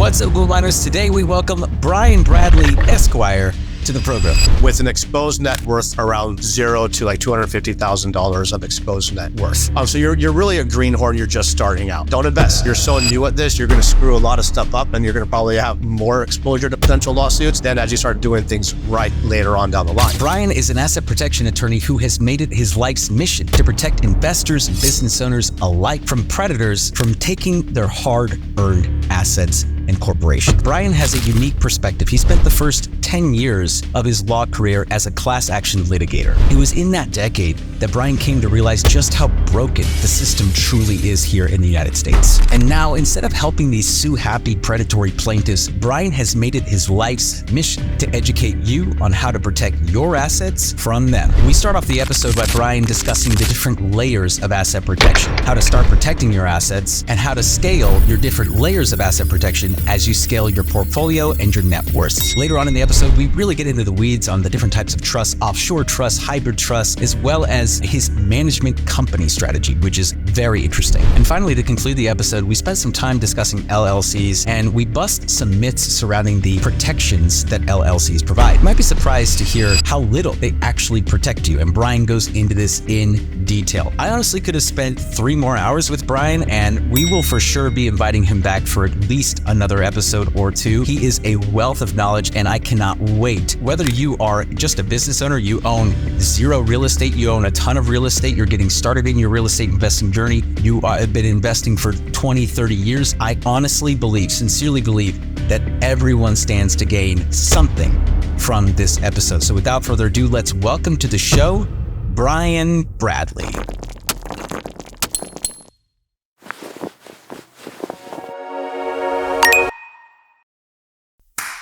What's up, Gould Miners? Today we welcome Brian Bradley, Esquire, to the program. With an exposed net worth around $0 to like $250,000 of exposed net worth. So you're really a greenhorn. You're just starting out. Don't invest. You're so new at this. You're going to screw a lot of stuff up, and you're going to probably have more exposure to potential lawsuits than as you start doing things right later on down the line. Brian is an asset protection attorney who has made it his life's mission to protect investors and business owners alike from predators from taking their hard-earned assets and corporations. Brian has a unique perspective. He spent the first 10 years of his law career as a class action litigator. It was in that decade that Brian came to realize just how broken the system truly is here in the United States. And now, instead of helping these sue-happy predatory plaintiffs, Brian has made it his life's mission to educate you on how to protect your assets from them. We start off the episode by Brian discussing the different layers of asset protection, how to start protecting your assets, and how to scale your different layers of asset protection as you scale your portfolio and your net worth. Later on in the episode, we really get into the weeds on the different types of trusts, offshore trusts, hybrid trusts, as well as his management company strategy, which is very interesting. And finally, to conclude the episode, we spent some time discussing LLCs, and we bust some myths surrounding the protections that LLCs provide. You might be surprised to hear how little they actually protect you, and Brian goes into this in detail. I honestly could have spent 3 more hours with Brian, and we will for sure be inviting him back for at least another episode or 2. He is a wealth of knowledge, and I cannot wait. Whether you are just a business owner, you own 0 real estate, you own a ton of real estate, you're getting started in your real estate investing journey, you have been investing for 20, 30 years, I honestly believe, sincerely believe, that everyone stands to gain something from this episode. So without further ado, let's welcome to the show, Brian Bradley.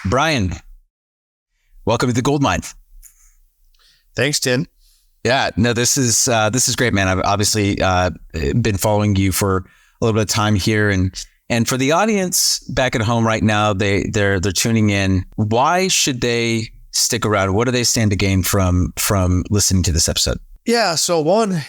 Brian, welcome to the Gould Mine. Thanks, Tim. Yeah, no, this is great, man. I've obviously been following you for a little bit of time here, and for the audience back at home right now, they're tuning in. Why should they stick around? What do they stand to gain from listening to this episode? Yeah, so one,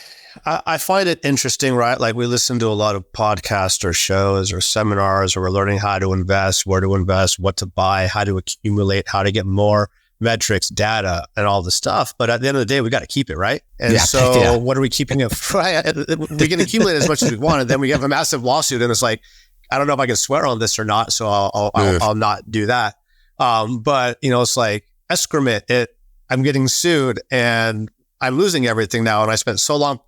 I find it interesting, right? Like we listen to a lot of podcasts or shows or seminars where we're learning how to invest, where to invest, what to buy, how to accumulate, how to get more metrics, data, and all the stuff. But at the end of the day, we got to keep it, right? And what are we keeping it? Right? We can accumulate as much as we want, and then we have a massive lawsuit, and it's like, I don't know if I can swear on this or not, so I'll not do that. But it's like excrement. I'm getting sued, and I'm losing everything now, and I spent so long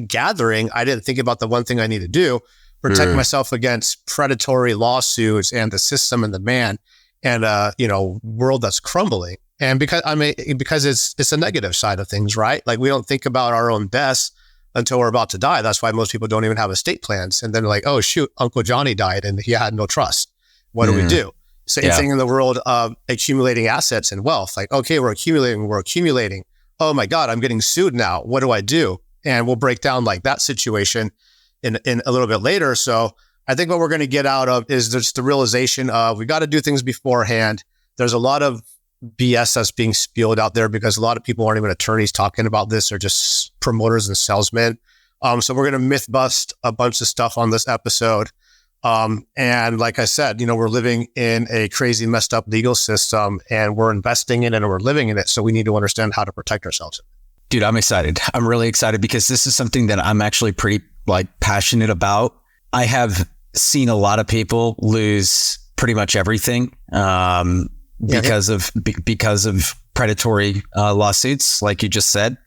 gathering, I didn't think about the one thing I need to do, protect myself against predatory lawsuits and the system and the man and world that's crumbling. And because it's a negative side of things, right? Like we don't think about our own deaths until we're about to die. That's why most people don't even have estate plans. And then they're like, oh shoot, Uncle Johnny died and he had no trust. What do we do? Same thing in the world of accumulating assets and wealth. Like, okay, we're accumulating. Oh my God, I'm getting sued now. What do I do? And we'll break down like that situation in a little bit later. So I think what we're going to get out of is just the realization of we got to do things beforehand. There's a lot of BS that's being spewed out there because a lot of people aren't even attorneys talking about this. They're just promoters and salesmen. So we're going to myth bust a bunch of stuff on this episode. And like I said, we're living in a crazy messed up legal system and we're investing in it and we're living in it. So we need to understand how to protect ourselves. Dude, I'm excited. I'm really excited because this is something that I'm actually pretty passionate about. I have seen a lot of people lose pretty much everything because of predatory lawsuits, like you just said.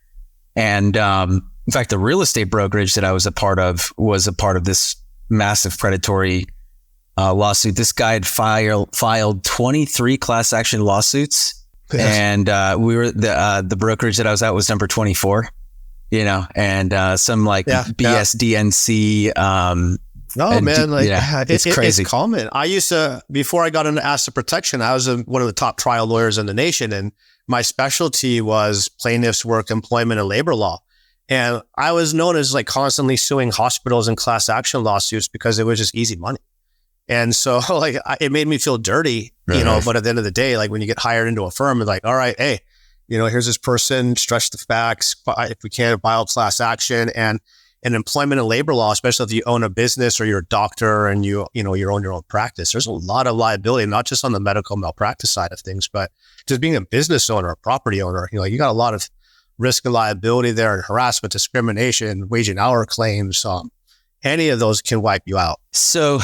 And in fact, the real estate brokerage that I was a part of was a part of this massive predatory lawsuit. This guy had filed 23 class action lawsuits. Yes. And we were the brokerage that I was at was number 24, and some BSDNC. It's crazy. It's common. I used to, before I got into asset protection, I was one of the top trial lawyers in the nation, and my specialty was plaintiffs' work, employment, and labor law. And I was known as constantly suing hospitals in class action lawsuits because it was just easy money. And so it made me feel dirty, but at the end of the day, when you get hired into a firm, it's like, all right, hey, here's this person, stretch the facts. If we can't file class action. And in employment and labor law, especially if you own a business or you're a doctor and you own your own practice, there's a lot of liability, not just on the medical malpractice side of things, but just being a business owner, a property owner. You got a lot of risk and liability there, and harassment, discrimination, wage and hour claims. Any of those can wipe you out. So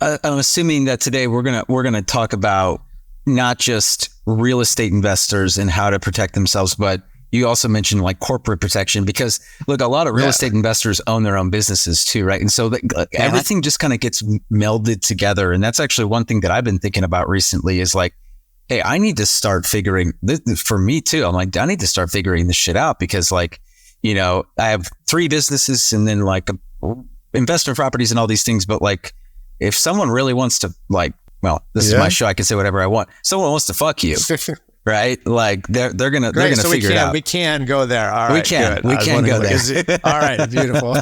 I'm assuming that today we're gonna talk about not just real estate investors and how to protect themselves, but you also mentioned like corporate protection, because look, a lot of real estate investors own their own businesses too, right? And so everything just kind of gets melded together. And that's actually one thing that I've been thinking about recently is like, hey, I need to start figuring this for me too. I'm like, I need to start figuring this shit out, because like, I have 3 businesses and then like investment properties and all these things. But like, if someone really wants to like, well, this is my show, I can say whatever I want. Someone wants to fuck you. Right? Like they're gonna figure it out. We can go there. All right. We can go there. All right. Beautiful.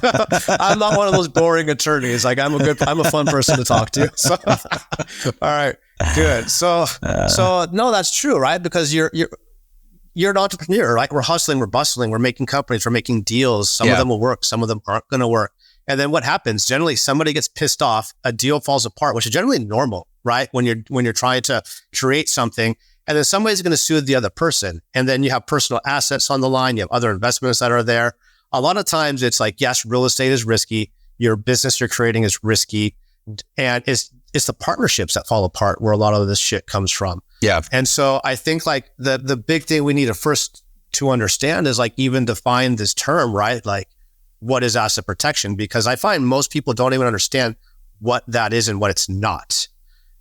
I'm not one of those boring attorneys. Like I'm a fun person to talk to. So, all right. Good. So no, that's true, right? Because you're an entrepreneur, right? We're hustling, we're bustling, we're making companies, we're making deals. Some of them will work, some of them aren't going to work. And then what happens? Generally, somebody gets pissed off, a deal falls apart, which is generally normal, right? When you're trying to create something. And then somebody's going to sue the other person. And then you have personal assets on the line. You have other investments that are there. A lot of times it's like, yes, real estate is risky. Your business you're creating is risky. And it's the partnerships that fall apart where a lot of this shit comes from. Yeah. And so I think like the big thing we need to first to understand is like even define this term, right? Like what is asset protection? Because I find most people don't even understand what that is and what it's not.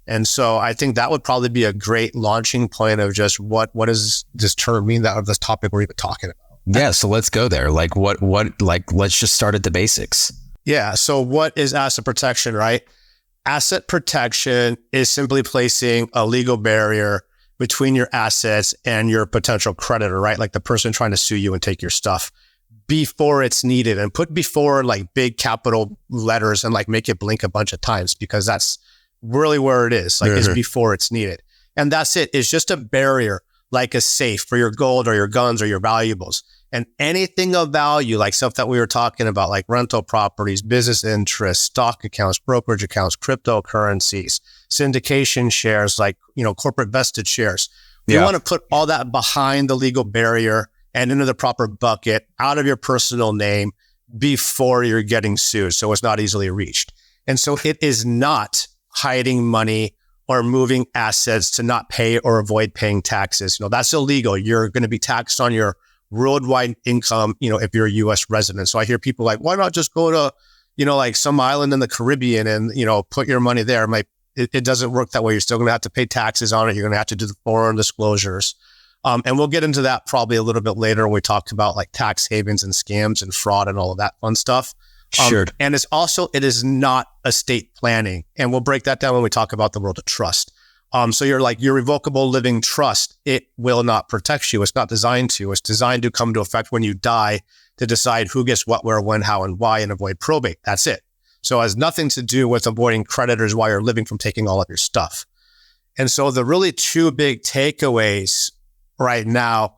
And so I think that would probably be a great launching point of just what does this term mean, that of this topic we're even talking about. Yeah. So let's go there. Like let's just start at the basics. Yeah. So what is asset protection, right? Asset protection is simply placing a legal barrier between your assets and your potential creditor, right? Like the person trying to sue you and take your stuff before it's needed, and put before like big capital letters and like make it blink a bunch of times, because that's really where it is, like is before it's needed. And that's it. It's just a barrier, like a safe for your gold or your guns or your valuables. And anything of value, like stuff that we were talking about, like rental properties, business interests, stock accounts, brokerage accounts, cryptocurrencies, syndication shares, like, corporate vested shares. You want to put all that behind the legal barrier and into the proper bucket, out of your personal name before you're getting sued, so it's not easily reached. And so it is not hiding money or moving assets to not pay or avoid paying taxes. That's illegal. You're going to be taxed on your worldwide income, if you're a U.S. resident. So I hear people like, why not just go to, like some island in the Caribbean and, put your money there? It doesn't work that way. You're still going to have to pay taxes on it. You're going to have to do the foreign disclosures. And we'll get into that probably a little bit later when we talk about like tax havens and scams and fraud and all of that fun stuff. Sure. And it is not estate planning. And we'll break that down when we talk about the world of trust. So your revocable living trust, it will not protect you. It's not designed to. It's designed to come to effect when you die, to decide who gets what, where, when, how, and why, and avoid probate. That's it. So it has nothing to do with avoiding creditors while you're living from taking all of your stuff. And so the really 2 big takeaways right now,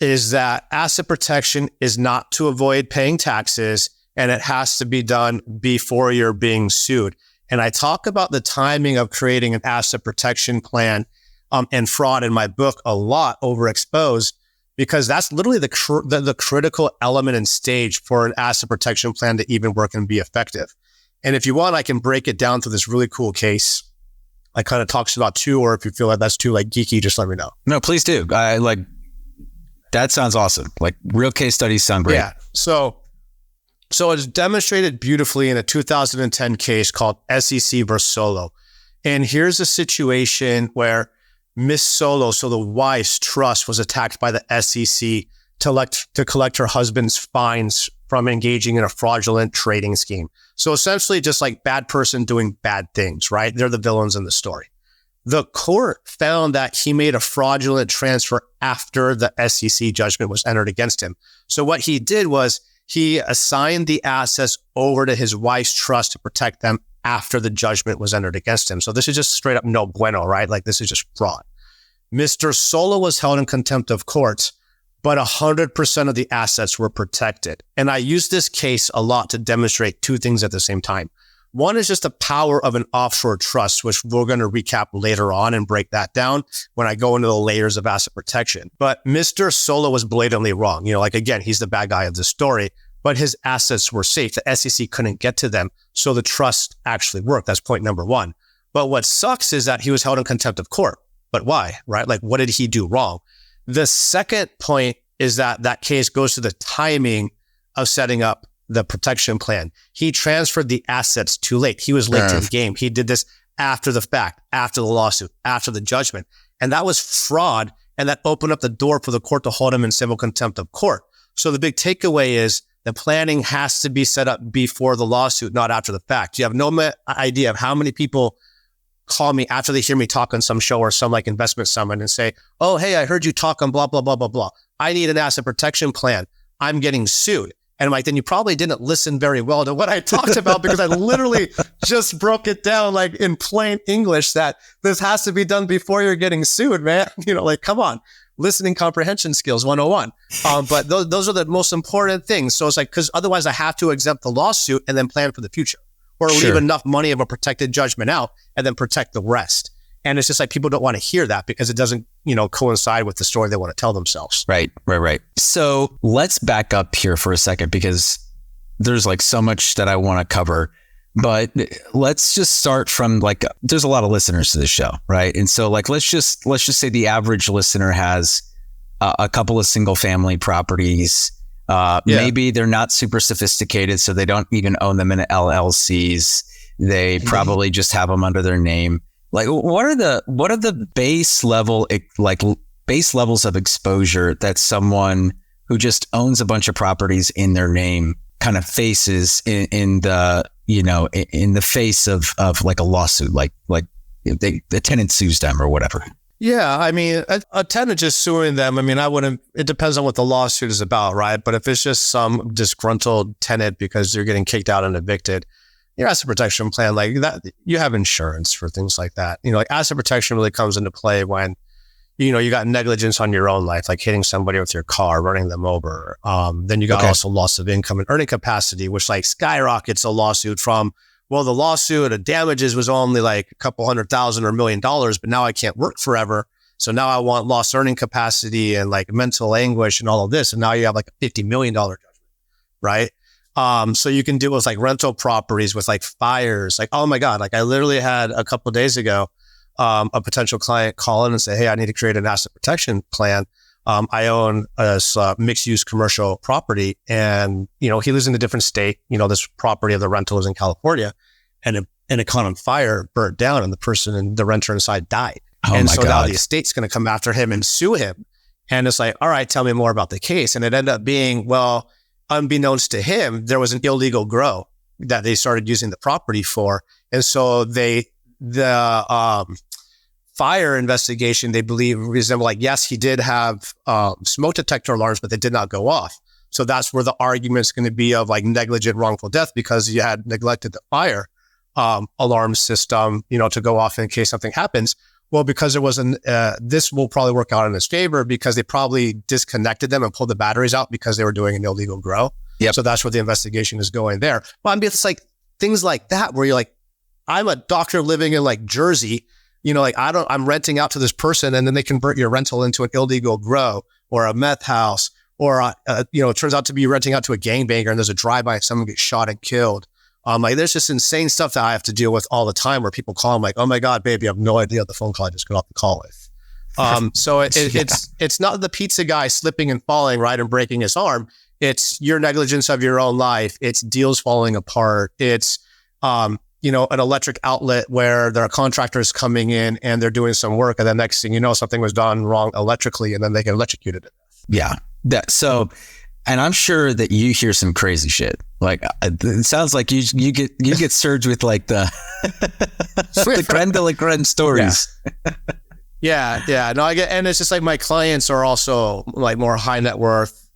is that asset protection is not to avoid paying taxes, and it has to be done before you're being sued. And I talk about the timing of creating an asset protection plan and fraud in my book a lot, Overexposed, because that's literally the critical element and stage for an asset protection plan to even work and be effective. And if you want, I can break it down to this really cool case I kind of talks about too, or if you feel like that's too like geeky, just let me know. No, please do. That sounds awesome. Like real case studies sound great. Yeah. So it's demonstrated beautifully in a 2010 case called SEC versus Solo. And here's a situation where Miss Solo, so the wife's trust, was attacked by the SEC to collect her husband's fines from engaging in a fraudulent trading scheme. So essentially just like bad person doing bad things, right? They're the villains in the story. The court found that he made a fraudulent transfer after the SEC judgment was entered against him. So what he did was he assigned the assets over to his wife's trust to protect them after the judgment was entered against him. So this is just straight up no bueno, right? Like this is just fraud. Mr. Solo was held in contempt of court, but 100% of the assets were protected. And I use this case a lot to demonstrate two things at the same time. One is just the power of an offshore trust, which we're going to recap later on and break that down when I go into the layers of asset protection. But Mr. Solo was blatantly wrong. Like, again, he's the bad guy of the story, but his assets were safe. The SEC couldn't get to them. So the trust actually worked. That's point number one. But what sucks is that he was held in contempt of court. But why, right? Like, what did he do wrong? The second point is that that case goes to the timing of setting up the protection plan. He transferred the assets too late. He was late to the game. He did this after the fact, after the lawsuit, after the judgment. And that was fraud. And that opened up the door for the court to hold him in civil contempt of court. So the big takeaway is the planning has to be set up before the lawsuit, not after the fact. You have no idea of how many people call me after they hear me talk on some show or some like investment summit and say, oh, hey, I heard you talk on blah, blah, blah, blah, blah. I need an asset protection plan. I'm getting sued. And I'm like, then you probably didn't listen very well to what I talked about because I literally just broke it down like in plain English that this has to be done before you're getting sued, man. Like, come on, listening comprehension skills 101. But those are the most important things. So it's like, because otherwise I have to exempt the lawsuit and then plan for the future or leave enough money of a protected judgment out and then protect the rest. And it's just like people don't want to hear that because it doesn't, coincide with the story they want to tell themselves. Right. So let's back up here for a second because there's like so much that I want to cover. But let's just start from like, there's a lot of listeners to this show, right? And so like, let's just say the average listener has a couple of single family properties. Maybe they're not super sophisticated, so they don't even own them in LLCs. They probably just have them under their name. Like, what are the base levels of exposure that someone who just owns a bunch of properties in their name kind of faces in the face of like a lawsuit, like the tenant sues them or whatever? Yeah, I mean, a tenant just suing them. I mean, it depends on what the lawsuit is about, right? But if it's just some disgruntled tenant because they're getting kicked out and evicted, your asset protection plan, like that, you have insurance for things like that. Like asset protection really comes into play when, you got negligence on your own life, like hitting somebody with your car, running them over. Then you got also loss of income and earning capacity, which like skyrockets a lawsuit from, well, the lawsuit of damages was only like a couple $100,000 or $1 million, but now I can't work forever. So now I want lost earning capacity and like mental anguish and all of this. And now you have like a $50 million judgment, right? So you can deal with like rental properties with like fires. Like, oh my God, like I literally had a couple of days ago, a potential client call in and say, hey, I need to create an asset protection plan. I own a mixed use commercial property and, he lives in a different state. This property of the rental is in California and it caught on fire, burnt down, and the person and the renter inside died. Now the estate's going to come after him and sue him. And it's like, all right, tell me more about the case. And it ended up being, well, unbeknownst to him, there was an illegal grow that they started using the property for. And so the fire investigation, they believe resembled like, yes, he did have smoke detector alarms, but they did not go off. So that's where the argument's going to be of like negligent wrongful death because you had neglected the fire alarm system, to go off in case something happens. Well, because there wasn't, this will probably work out in his favor because they probably disconnected them and pulled the batteries out because they were doing an illegal grow. Yep. So that's where the investigation is going there. Well, I mean, it's like things like that where you're like, I'm a doctor living in like Jersey, I'm renting out to this person and then they convert your rental into an illegal grow or a meth house or, it turns out to be renting out to a gangbanger and there's a drive-by and someone gets shot and killed. Like there's just insane stuff that I have to deal with all the time where people call. I'm like, oh my God, baby, I have no idea the phone call I just got off the call with. So it's not the pizza guy slipping and falling, right, and breaking his arm. It's your negligence of your own life. It's deals falling apart. It's, an electric outlet where there are contractors coming in and they're doing some work. And the next thing you know, something was done wrong electrically and then they get electrocuted. Yeah. And I'm sure that you hear some crazy shit. Like it sounds like you get served with like the creme de la creme stories. Yeah. No, I get, and it's just like my clients are also like more high net worth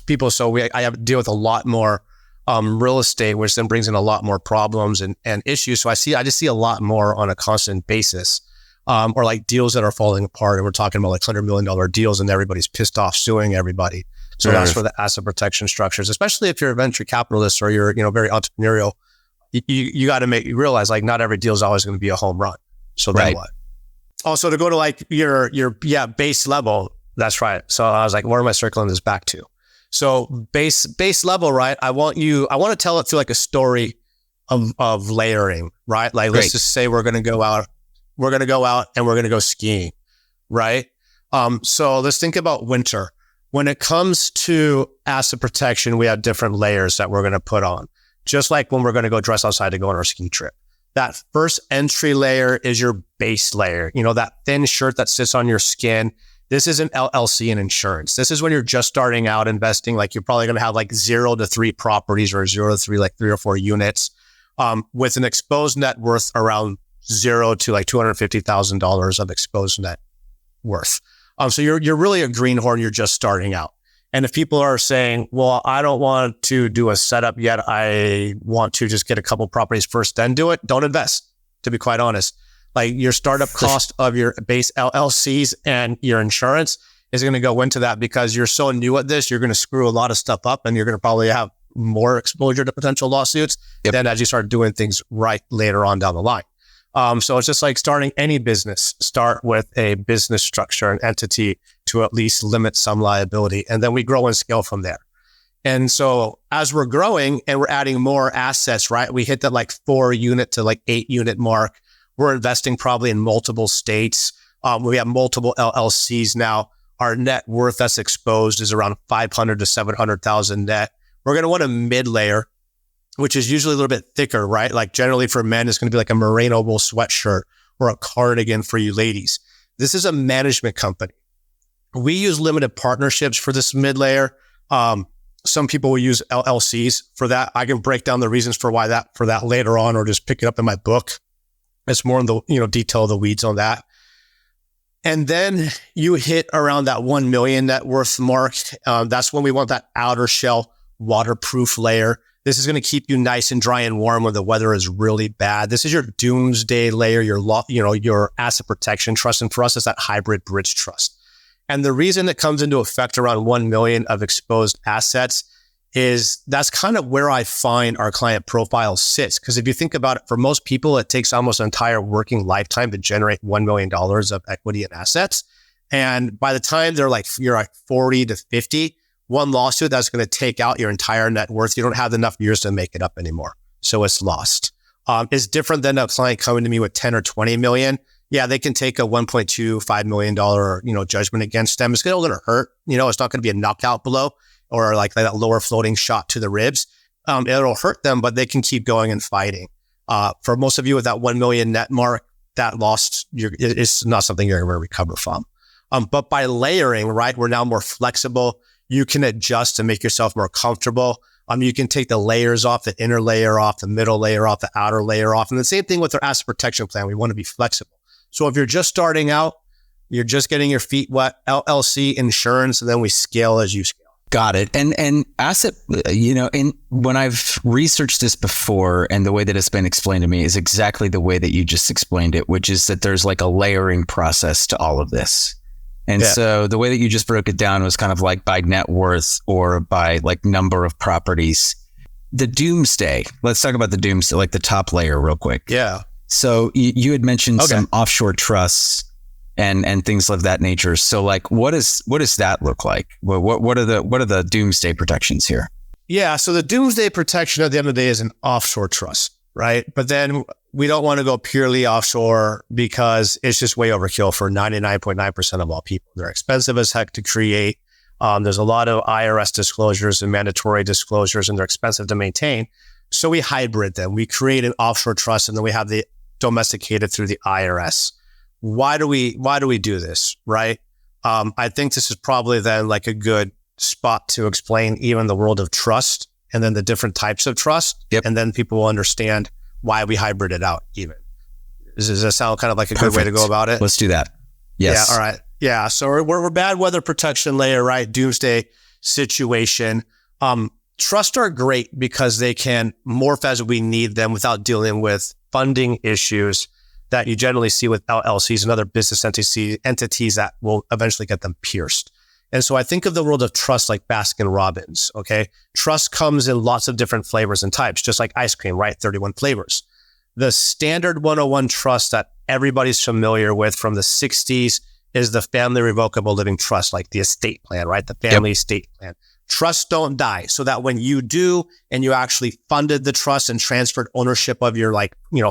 people. So I have to deal with a lot more real estate, which then brings in a lot more problems and issues. So I just see a lot more on a constant basis. or like deals that are falling apart. And we're talking about like $100 million deals and everybody's pissed off suing everybody. So that's where the asset protection structures, especially if you're a venture capitalist or you're, very entrepreneurial, you got to realize like not every deal is always going to be a home run. So then what? Also to go to like your base level. That's right. So I was like, where am I circling this back to? So base level, right? I want to tell it through like a story of layering, right? Like, let's just say we're going to go out and we're going to go skiing, right? So let's think about winter. When it comes to asset protection, we have different layers that we're going to put on, just like when we're going to go dress outside to go on our ski trip. That first entry layer is your base layer, that thin shirt that sits on your skin. This is an LLC in insurance. This is when you're just starting out investing. Like you're probably going to have like 0 to 3 properties or 0 to 3, like 3 or 4 units, with an exposed net worth around 0 to like $250,000 of exposed net worth. So you're really a greenhorn. You're just starting out. And if people are saying, well, I don't want to do a setup yet, I want to just get a couple properties first, then do it, don't invest, to be quite honest. Like your startup cost of your base LLCs and your insurance is going to go into that because you're so new at this, you're going to screw a lot of stuff up and you're going to probably have more exposure to potential lawsuits than as you start doing things right later on down the line. So it's just like starting any business, start with a business structure, an entity to at least limit some liability. And then we grow and scale from there. And so as we're growing and we're adding more assets, right? We hit that like 4 unit to like 8 unit mark. We're investing probably in multiple states. We have multiple LLCs now. Our net worth that's exposed is around 500 to 700,000 net. We're going to want a mid layer, which is usually a little bit thicker, right? Like generally for men, it's going to be like a merino wool sweatshirt or a cardigan for you ladies. This is a management company. We use limited partnerships for this mid layer. Some people will use LLCs for that. I can break down the reasons for that later on, or just pick it up in my book. It's more in the, detail of the weeds on that. And then you hit around that 1 million net worth mark. That's when we want that outer shell waterproof layer. This is going to keep you nice and dry and warm when the weather is really bad. This is your doomsday layer, your asset protection trust. And for us, it's that hybrid bridge trust. And the reason it comes into effect around 1 million of exposed assets is that's kind of where I find our client profile sits. Because if you think about it, for most people, it takes almost an entire working lifetime to generate $1 million of equity and assets. And by the time you're like 40 to 50, one lawsuit that's going to take out your entire net worth. You don't have enough years to make it up anymore. So it's lost. It's different than a client coming to me with 10 or 20 million. Yeah, they can take a $1.25 million, judgment against them. It's going to hurt. It's not going to be a knockout blow or like that lower floating shot to the ribs. It'll hurt them, but they can keep going and fighting. For most of you with that 1 million net mark, that lost, it's not something you're going to recover from. But by layering, right, we're now more flexible. You can adjust to make yourself more comfortable. You can take the layers off, the inner layer off, the middle layer off, the outer layer off. And the same thing with our asset protection plan. We want to be flexible. So if you're just starting out, you're just getting your feet wet, LLC, insurance, and then we scale as you scale. Got it. And asset, and when I've researched this before and the way that it's been explained to me is exactly the way that you just explained it, which is that there's like a layering process to all of this. And so the way that you just broke it down was kind of like by net worth or by like number of properties. The doomsday, let's talk about the doomsday, like the top layer real quick. Yeah. So you had mentioned some offshore trusts and things of that nature. So like, what does that look like? What are the doomsday protections here? Yeah. So the doomsday protection at the end of the day is an offshore trust, right? But then we don't want to go purely offshore because it's just way overkill for 99.9% of all people. They're expensive as heck to create. There's a lot of IRS disclosures and mandatory disclosures, and they're expensive to maintain. So we hybrid them. We create an offshore trust, and then we have the domesticated through the IRS. Why do we do this, right? I think this is probably then like a good spot to explain even the world of trust and then the different types of trust. Yep. And then people will understand why we hybrid it out even. Does that sound kind of like a good way to go about it? Let's do that. Yes. Yeah. All right. Yeah. So we're bad weather protection layer, right? Doomsday situation. Trusts are great because they can morph as we need them without dealing with funding issues that you generally see with LLCs and other business entities that will eventually get them pierced. And so I think of the world of trust like Baskin Robbins, okay? Trust comes in lots of different flavors and types, just like ice cream, right? 31 flavors. The standard 101 trust that everybody's familiar with from the 60s is the family revocable living trust, like the estate plan, right? The family estate plan. Trusts don't die, so that when you do and you actually funded the trust and transferred ownership of your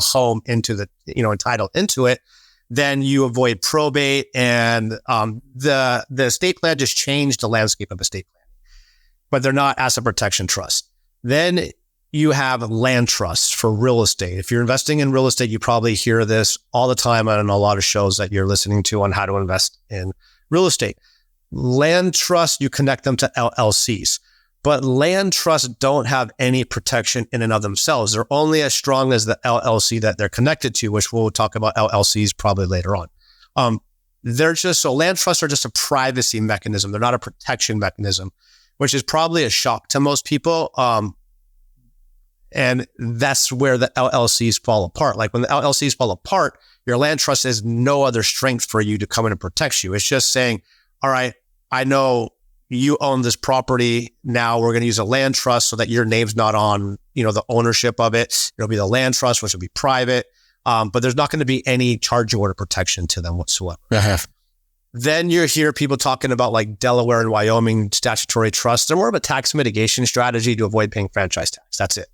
home into the, entitled into it, then you avoid probate, and the estate plan just changed the landscape of estate planning. But they're not asset protection trusts. Then you have land trusts for real estate. If you're investing in real estate, you probably hear this all the time on a lot of shows that you're listening to on how to invest in real estate. Land trusts, you connect them to LLCs, but land trusts don't have any protection in and of themselves. They're only as strong as the LLC that they're connected to, which we'll talk about LLCs probably later on. Land trusts are just a privacy mechanism. They're not a protection mechanism, which is probably a shock to most people. And that's where the LLCs fall apart. Like when the LLCs fall apart, your land trust has no other strength for you to come in and protect you. It's just saying, all right, I know you own this property. Now we're going to use a land trust so that your name's not on, the ownership of it. It'll be the land trust, which will be private. But there's not going to be any charge order protection to them whatsoever. Then you hear people talking about like Delaware and Wyoming statutory trusts. They're more of a tax mitigation strategy to avoid paying franchise tax. That's it.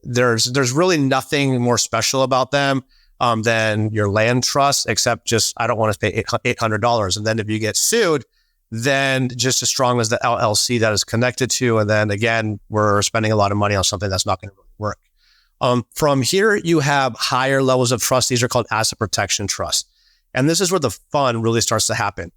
There's really nothing more special about them than your land trust, except just, I don't want to pay $800. And then if you get sued, then just as strong as the LLC that is connected to. And then again, we're spending a lot of money on something that's not going to really work. From here, you have higher levels of trust. These are called asset protection trusts. And this is where the fun really starts to happen.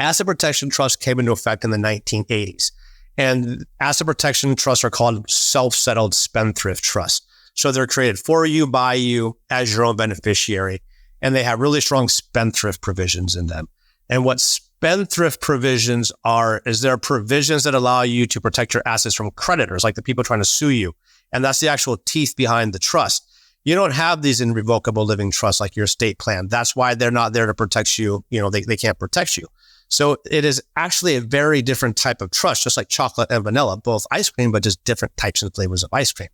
Asset protection trusts came into effect in the 1980s. And asset protection trusts are called self-settled spendthrift trusts. So they're created for you, by you, as your own beneficiary. And they have really strong spendthrift provisions in them. And what spendthrift provisions are, is there are provisions that allow you to protect your assets from creditors, like the people trying to sue you. And that's the actual teeth behind the trust. You don't have these in revocable living trusts like your estate plan. That's why they're not there to protect you. They can't protect you. So it is actually a very different type of trust, just like chocolate and vanilla, both ice cream, but just different types and flavors of ice cream.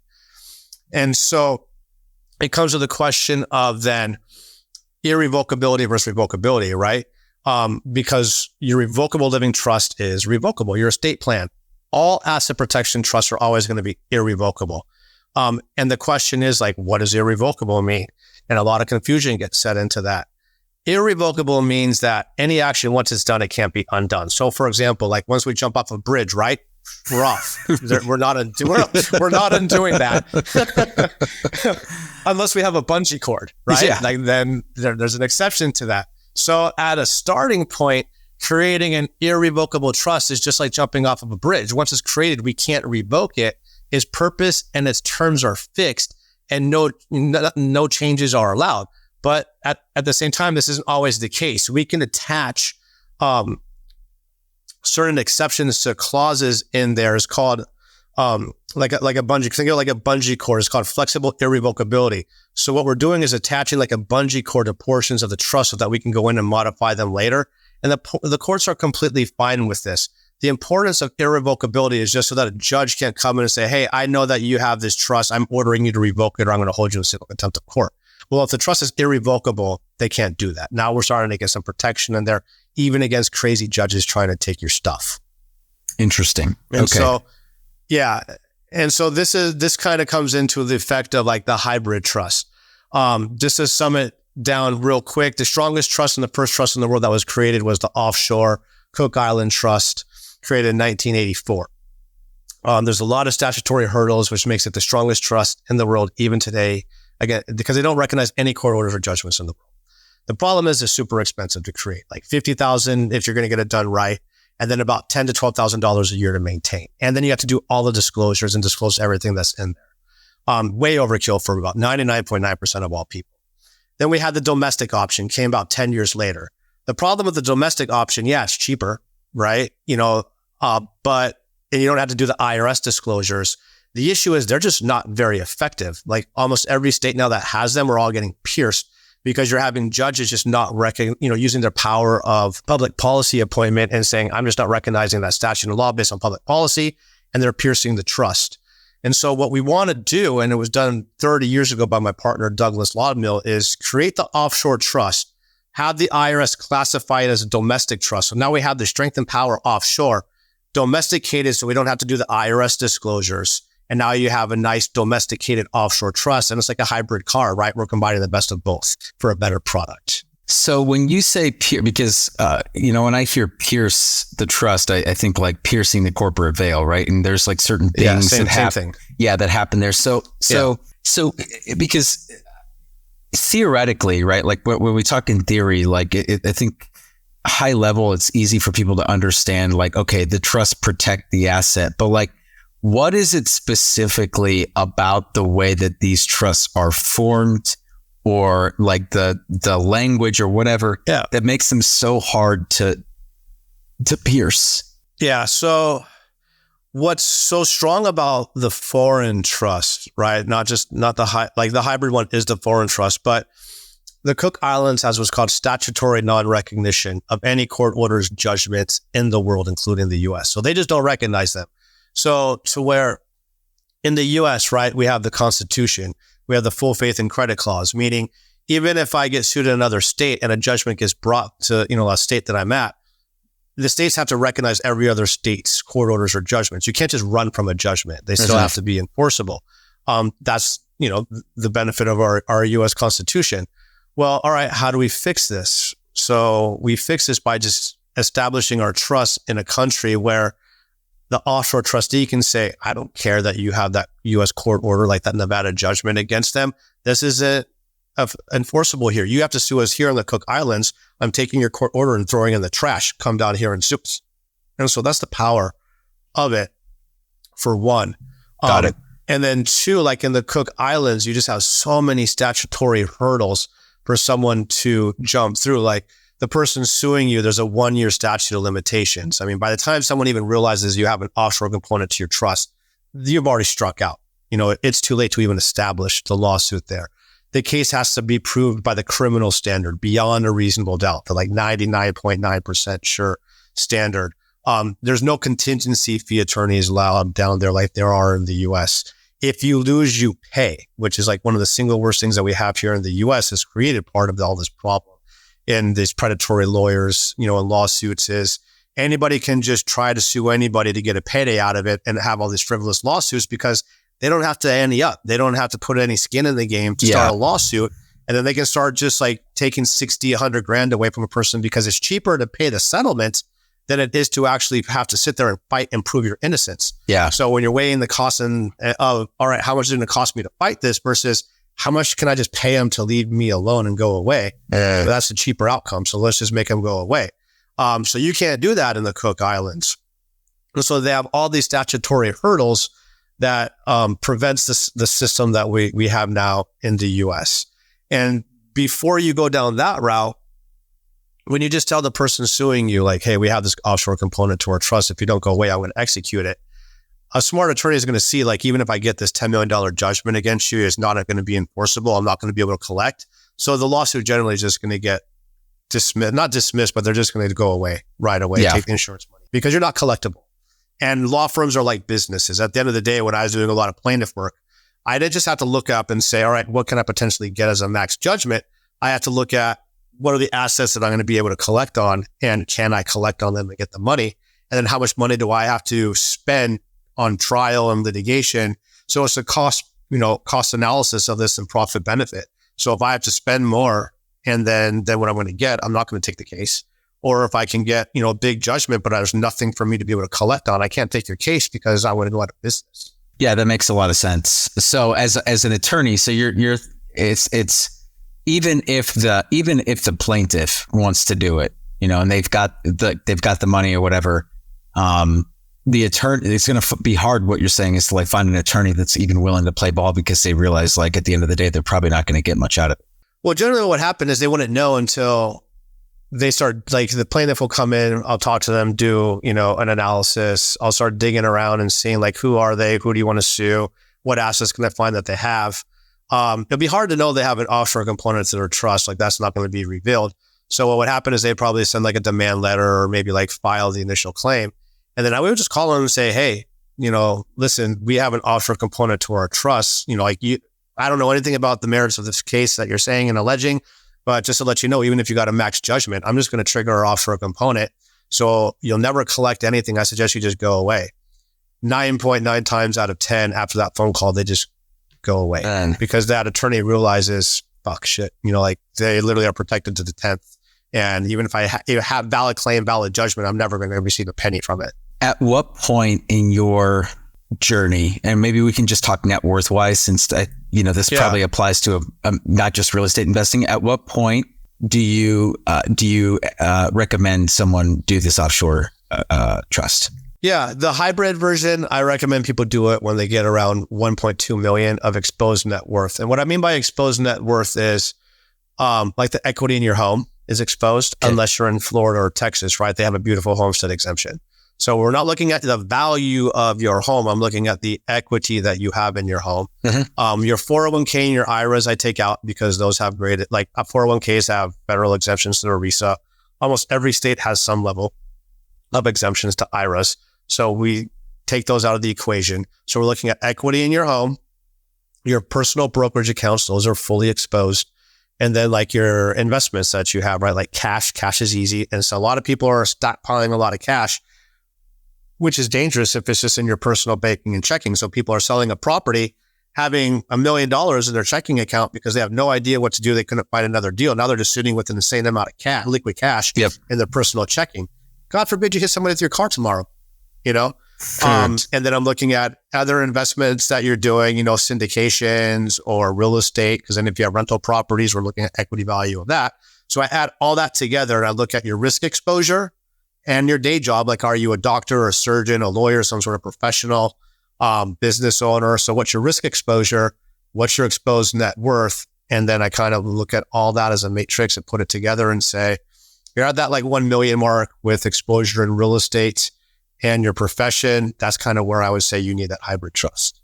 And so it comes to the question of then irrevocability versus revocability, right? Because your revocable living trust is revocable. Your estate plan, all asset protection trusts are always going to be irrevocable. And the question is like, what does irrevocable mean? And a lot of confusion gets set into that. Irrevocable means that any action, once it's done, it can't be undone. So for example, like once we jump off a bridge, right? We're off. We're not undoing that. Unless we have a bungee cord, right? Yeah. Like then there's an exception to that. So at a starting point, creating an irrevocable trust is just like jumping off of a bridge. Once it's created, we can't revoke it. Its purpose and its terms are fixed and no changes are allowed. But at the same time, this isn't always the case. We can attach certain exceptions to clauses in there. It's called like a bungee. Think of it like a bungee cord. It's called flexible irrevocability. So what we're doing is attaching like a bungee cord to portions of the trust so that we can go in and modify them later. And the courts are completely fine with this. The importance of irrevocability is just so that a judge can't come in and say, hey, I know that you have this trust. I'm ordering you to revoke it, or I'm going to hold you in civil contempt of court. Well, if the trust is irrevocable, they can't do that. Now we're starting to get some protection in there, even against crazy judges trying to take your stuff. Interesting. And okay. So, yeah. And so this kind of comes into the effect of like the hybrid trust. Just to sum it down real quick, the strongest trust and the first trust in the world that was created was the Offshore Cook Island Trust, created in 1984. There's a lot of statutory hurdles, which makes it the strongest trust in the world even today. Again, because they don't recognize any court orders or judgments in the world. The problem is it's super expensive to create, like $50,000 if you're going to get it done right, and then about $10,000 to $12,000 a year to maintain. And then you have to do all the disclosures and disclose everything that's in there. Way overkill for about 99.9% of all people. Then we had the domestic option, came about 10 years later. The problem with the domestic option, yeah, it's cheaper, right? But you don't have to do the IRS disclosures. The issue is they're just not very effective. Like almost every state now that has them are all getting pierced because you're having judges just not using their power of public policy appointment and saying, I'm just not recognizing that statute of law based on public policy, and they're piercing the trust. And so what we want to do, and it was done 30 years ago by my partner, Douglas Laudmill, is create the offshore trust, have the IRS classify it as a domestic trust. So now we have the strength and power offshore, domesticated so we don't have to do the IRS disclosures. And now you have a nice domesticated offshore trust. And it's like a hybrid car, right? We're combining the best of both for a better product. So when you say because, when I hear pierce the trust, I think like piercing the corporate veil, right? And there's like certain things that happen. Yeah, that happen there. So because theoretically, right? Like when we talk in theory, like I think high level, it's easy for people to understand like, okay, the trust protect the asset, but like, what is it specifically about the way that these trusts are formed or like the language or whatever that makes them so hard to pierce? Yeah. So what's so strong about the foreign trust, right? Not the hybrid one is the foreign trust, but the Cook Islands has what's called statutory non-recognition of any court orders, judgments in the world, including the US. So they just don't recognize them. So to where in the US, right, we have the Constitution, we have the full faith and credit clause, meaning even if I get sued in another state and a judgment gets brought to, a state that I'm at, the states have to recognize every other state's court orders or judgments. You can't just run from a judgment. They still have to be enforceable. That's, the benefit of our US Constitution. Well, all right, how do we fix this? So we fix this by just establishing our trust in a country where the offshore trustee can say, I don't care that you have that U.S. court order, like that Nevada judgment against them. This isn't enforceable here. You have to sue us here on the Cook Islands. I'm taking your court order and throwing it in the trash. Come down here and sue us. And so that's the power of it, for one. Got it. And then two, like in the Cook Islands, you just have so many statutory hurdles for someone to jump through. Like, the person suing you, there's a 1-year statute of limitations. I mean, by the time someone even realizes you have an offshore component to your trust, you've already struck out. It's too late to even establish the lawsuit there. The case has to be proved by the criminal standard beyond a reasonable doubt, the like 99.9% sure standard. There's no contingency fee attorneys allowed down there like there are in the US. If you lose, you pay, which is like one of the single worst things that we have here in the US has created part of all this problem. In these predatory lawyers, and lawsuits is anybody can just try to sue anybody to get a payday out of it and have all these frivolous lawsuits because they don't have to ante up. They don't have to put any skin in the game to start a lawsuit. And then they can start just like taking 60, 100 grand away from a person because it's cheaper to pay the settlement than it is to actually have to sit there and fight and prove your innocence. Yeah. So when you're weighing the cost of, all right, how much is it going to cost me to fight this versus how much can I just pay them to leave me alone and go away? But that's a cheaper outcome. So let's just make them go away. So you can't do that in the Cook Islands. And so they have all these statutory hurdles that prevents the system that we have now in the US. And before you go down that route, when you just tell the person suing you, like, hey, we have this offshore component to our trust. If you don't go away, I'm going to execute it. A smart attorney is going to see, like, even if I get this $10 million judgment against you, it's not going to be enforceable. I'm not going to be able to collect. So the lawsuit generally is just going to get dismissed, not dismissed, but they're just going to go away right away, take the insurance money because you're not collectible. And law firms are like businesses. At the end of the day, when I was doing a lot of plaintiff work, I didn't just have to look up and say, all right, what can I potentially get as a max judgment? I had to look at what are the assets that I'm going to be able to collect on, and can I collect on them and get the money? And then how much money do I have to spend on trial and litigation? So it's a cost analysis of this and profit benefit. So if I have to spend more and then what I'm going to get, I'm not going to take the case. Or if I can get, a big judgment, but there's nothing for me to be able to collect on, I can't take your case because I want to go out of business. Yeah, that makes a lot of sense. So as an attorney, so it's even if the plaintiff wants to do it, and they've got the money or whatever, the attorney, it's going to be hard. What you're saying is to like find an attorney that's even willing to play ball because they realize like at the end of the day, they're probably not going to get much out of it. Well, generally what happened is they wouldn't know until they start, like, the plaintiff will come in, I'll talk to them, do, an analysis. I'll start digging around and seeing, like, who are they? Who do you want to sue? What assets can I find that they have? It'll be hard to know they have an offshore component to their trust. Like, that's not going to be revealed. So what would happen is they'd probably send like a demand letter or maybe like file the initial claim. And then I would just call them and say, hey, listen, we have an offshore component to our trust. I don't know anything about the merits of this case that you're saying and alleging, but just to let you know, even if you got a max judgment, I'm just going to trigger our offshore component. So you'll never collect anything. I suggest you just go away. 9.9 times out of 10 after that phone call, they just go away because that attorney realizes, fuck shit, like they literally are protected to the 10th. And even if I have valid claim, valid judgment, I'm never going to receive a penny from it. At what point in your journey, and maybe we can just talk net worth wise, since this probably applies to not just real estate investing. At what point do you recommend someone do this offshore trust? Yeah, the hybrid version, I recommend people do it when they get around 1.2 million of exposed net worth. And what I mean by exposed net worth is like the equity in your home is exposed, unless you're in Florida or Texas, right? They have a beautiful homestead exemption. So we're not looking at the value of your home. I'm looking at the equity that you have in your home. Mm-hmm. Your 401k and your IRAs I take out because those have graded, like 401ks have federal exemptions to ERISA. Almost every state has some level of exemptions to IRAs. So we take those out of the equation. So we're looking at equity in your home, your personal brokerage accounts, those are fully exposed. And then like your investments that you have, right? Like cash is easy. And so a lot of people are stockpiling a lot of cash, which is dangerous if it's just in your personal banking and checking. So people are selling a property, having $1 million in their checking account because they have no idea what to do. They couldn't find another deal. Now they're just sitting with an insane amount of liquid cash in their personal checking. God forbid you hit somebody with your car tomorrow, and then I'm looking at other investments that you're doing, syndications or real estate. Because then if you have rental properties, we're looking at equity value of that. So I add all that together and I look at your risk exposure and your day job. Like, are you a doctor or a surgeon, a lawyer, some sort of professional, business owner? So what's your risk exposure? What's your exposed net worth? And then I kind of look at all that as a matrix and put it together and say, you're at that like 1 million mark with exposure in real estate and your profession. That's kind of where I would say you need that hybrid trust.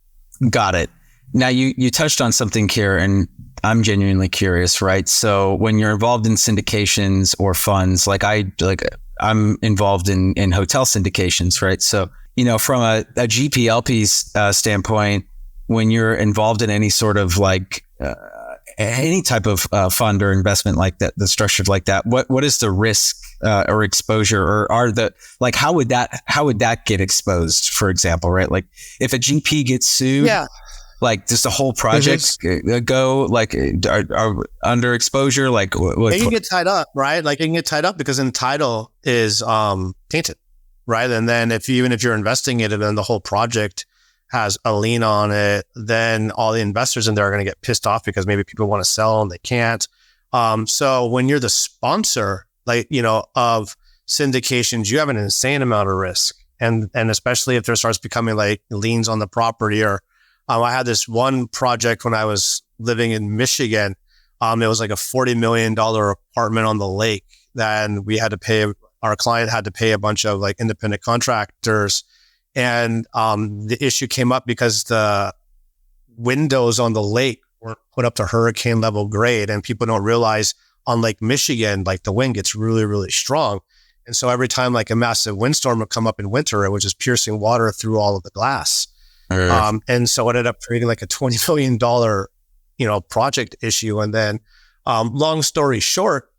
Got it. Now you touched on something here and I'm genuinely curious, right? So when you're involved in syndications or funds, I'm involved in hotel syndications, right? So, from a GP LP's standpoint, when you're involved in any sort of any type of fund or investment like that, that's structured like that, what is the risk or exposure, or how would that get exposed, for example, right? Like if a GP gets sued, like does the whole project go are under exposure? Like it can get tied up, right? Like it can get tied up because then title is tainted, right? And then even if you're investing it and then the whole project has a lien on it, then all the investors in there are going to get pissed off because maybe people want to sell and they can't. So when you're the sponsor, of syndications, you have an insane amount of risk. And especially if there starts becoming like liens on the property or, I had this one project when I was living in Michigan. It was like a $40 million apartment on the lake that our client had to pay a bunch of like independent contractors. And the issue came up because the windows on the lake weren't put up to hurricane level grade. And people don't realize on Lake Michigan, like the wind gets really, really strong. And so every time like a massive windstorm would come up in winter, it was just piercing water through all of the glass. And so it ended up creating like a $20 million, project issue. And then long story short,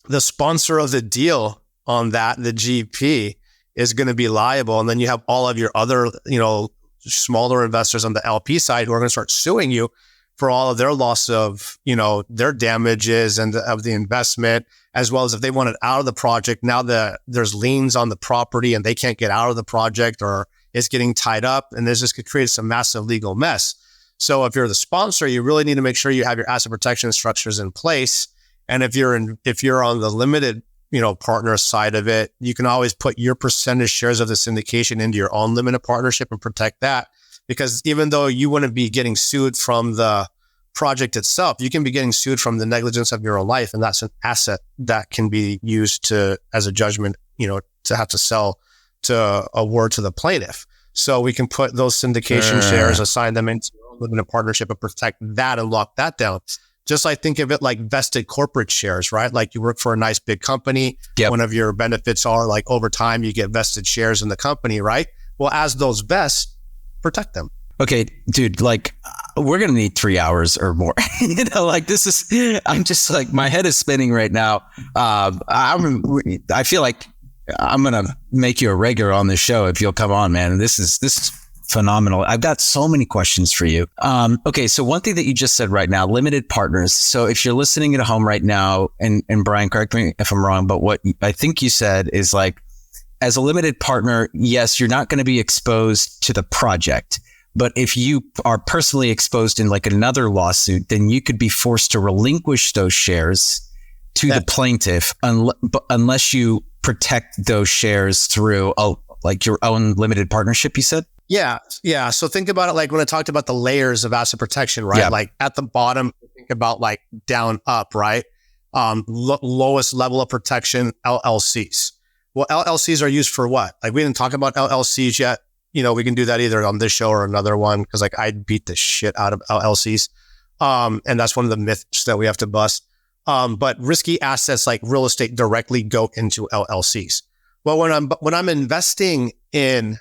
the sponsor of the deal on that, the GP, is going to be liable. And then you have all of your other, smaller investors on the LP side who are going to start suing you for all of their loss of, their damages and of the investment, as well as if they want it out of the project. Now there's liens on the property and they can't get out of the project or it's getting tied up, and this just could create some massive legal mess. So if you're the sponsor, you really need to make sure you have your asset protection structures in place. And if you're on the limited, partner side of it, you can always put your percentage shares of the syndication into your own limited partnership and protect that. Because even though you wouldn't be getting sued from the project itself, you can be getting sued from the negligence of your own life. And that's an asset that can be used as a judgment, to have to sell to award to the plaintiff. So we can put those syndication shares, assign them into a limited partnership and protect that and lock that down. Just like think of it like vested corporate shares, right? Like you work for a nice big company. Yep. One of your benefits are like over time, you get vested shares in the company, right? Well, as those vest, protect them. Okay, dude, like we're going to need 3 hours or more. I'm just like, my head is spinning right now. I feel like I'm going to make you a regular on this show if you'll come on, man. This is phenomenal. I've got so many questions for you. Okay, so one thing that you just said right now, limited partners. So if you're listening at home right now, and Brian, correct me if I'm wrong, but what I think you said is like, as a limited partner, yes, you're not going to be exposed to the project. But if you are personally exposed in like another lawsuit, then you could be forced to relinquish those shares to the plaintiff unless you protect those shares through like your own limited partnership, you said? Yeah. So think about it like when I talked about the layers of asset protection, right? Yeah. Like at the bottom, think about like down up, right? Lowest level of protection, LLCs. Well, LLCs are used for what? Like we didn't talk about LLCs yet. We can do that either on this show or another one because like I beat the shit out of LLCs. And that's one of the myths that we have to bust. But risky assets like real estate directly go into LLCs. Well, when I'm investing in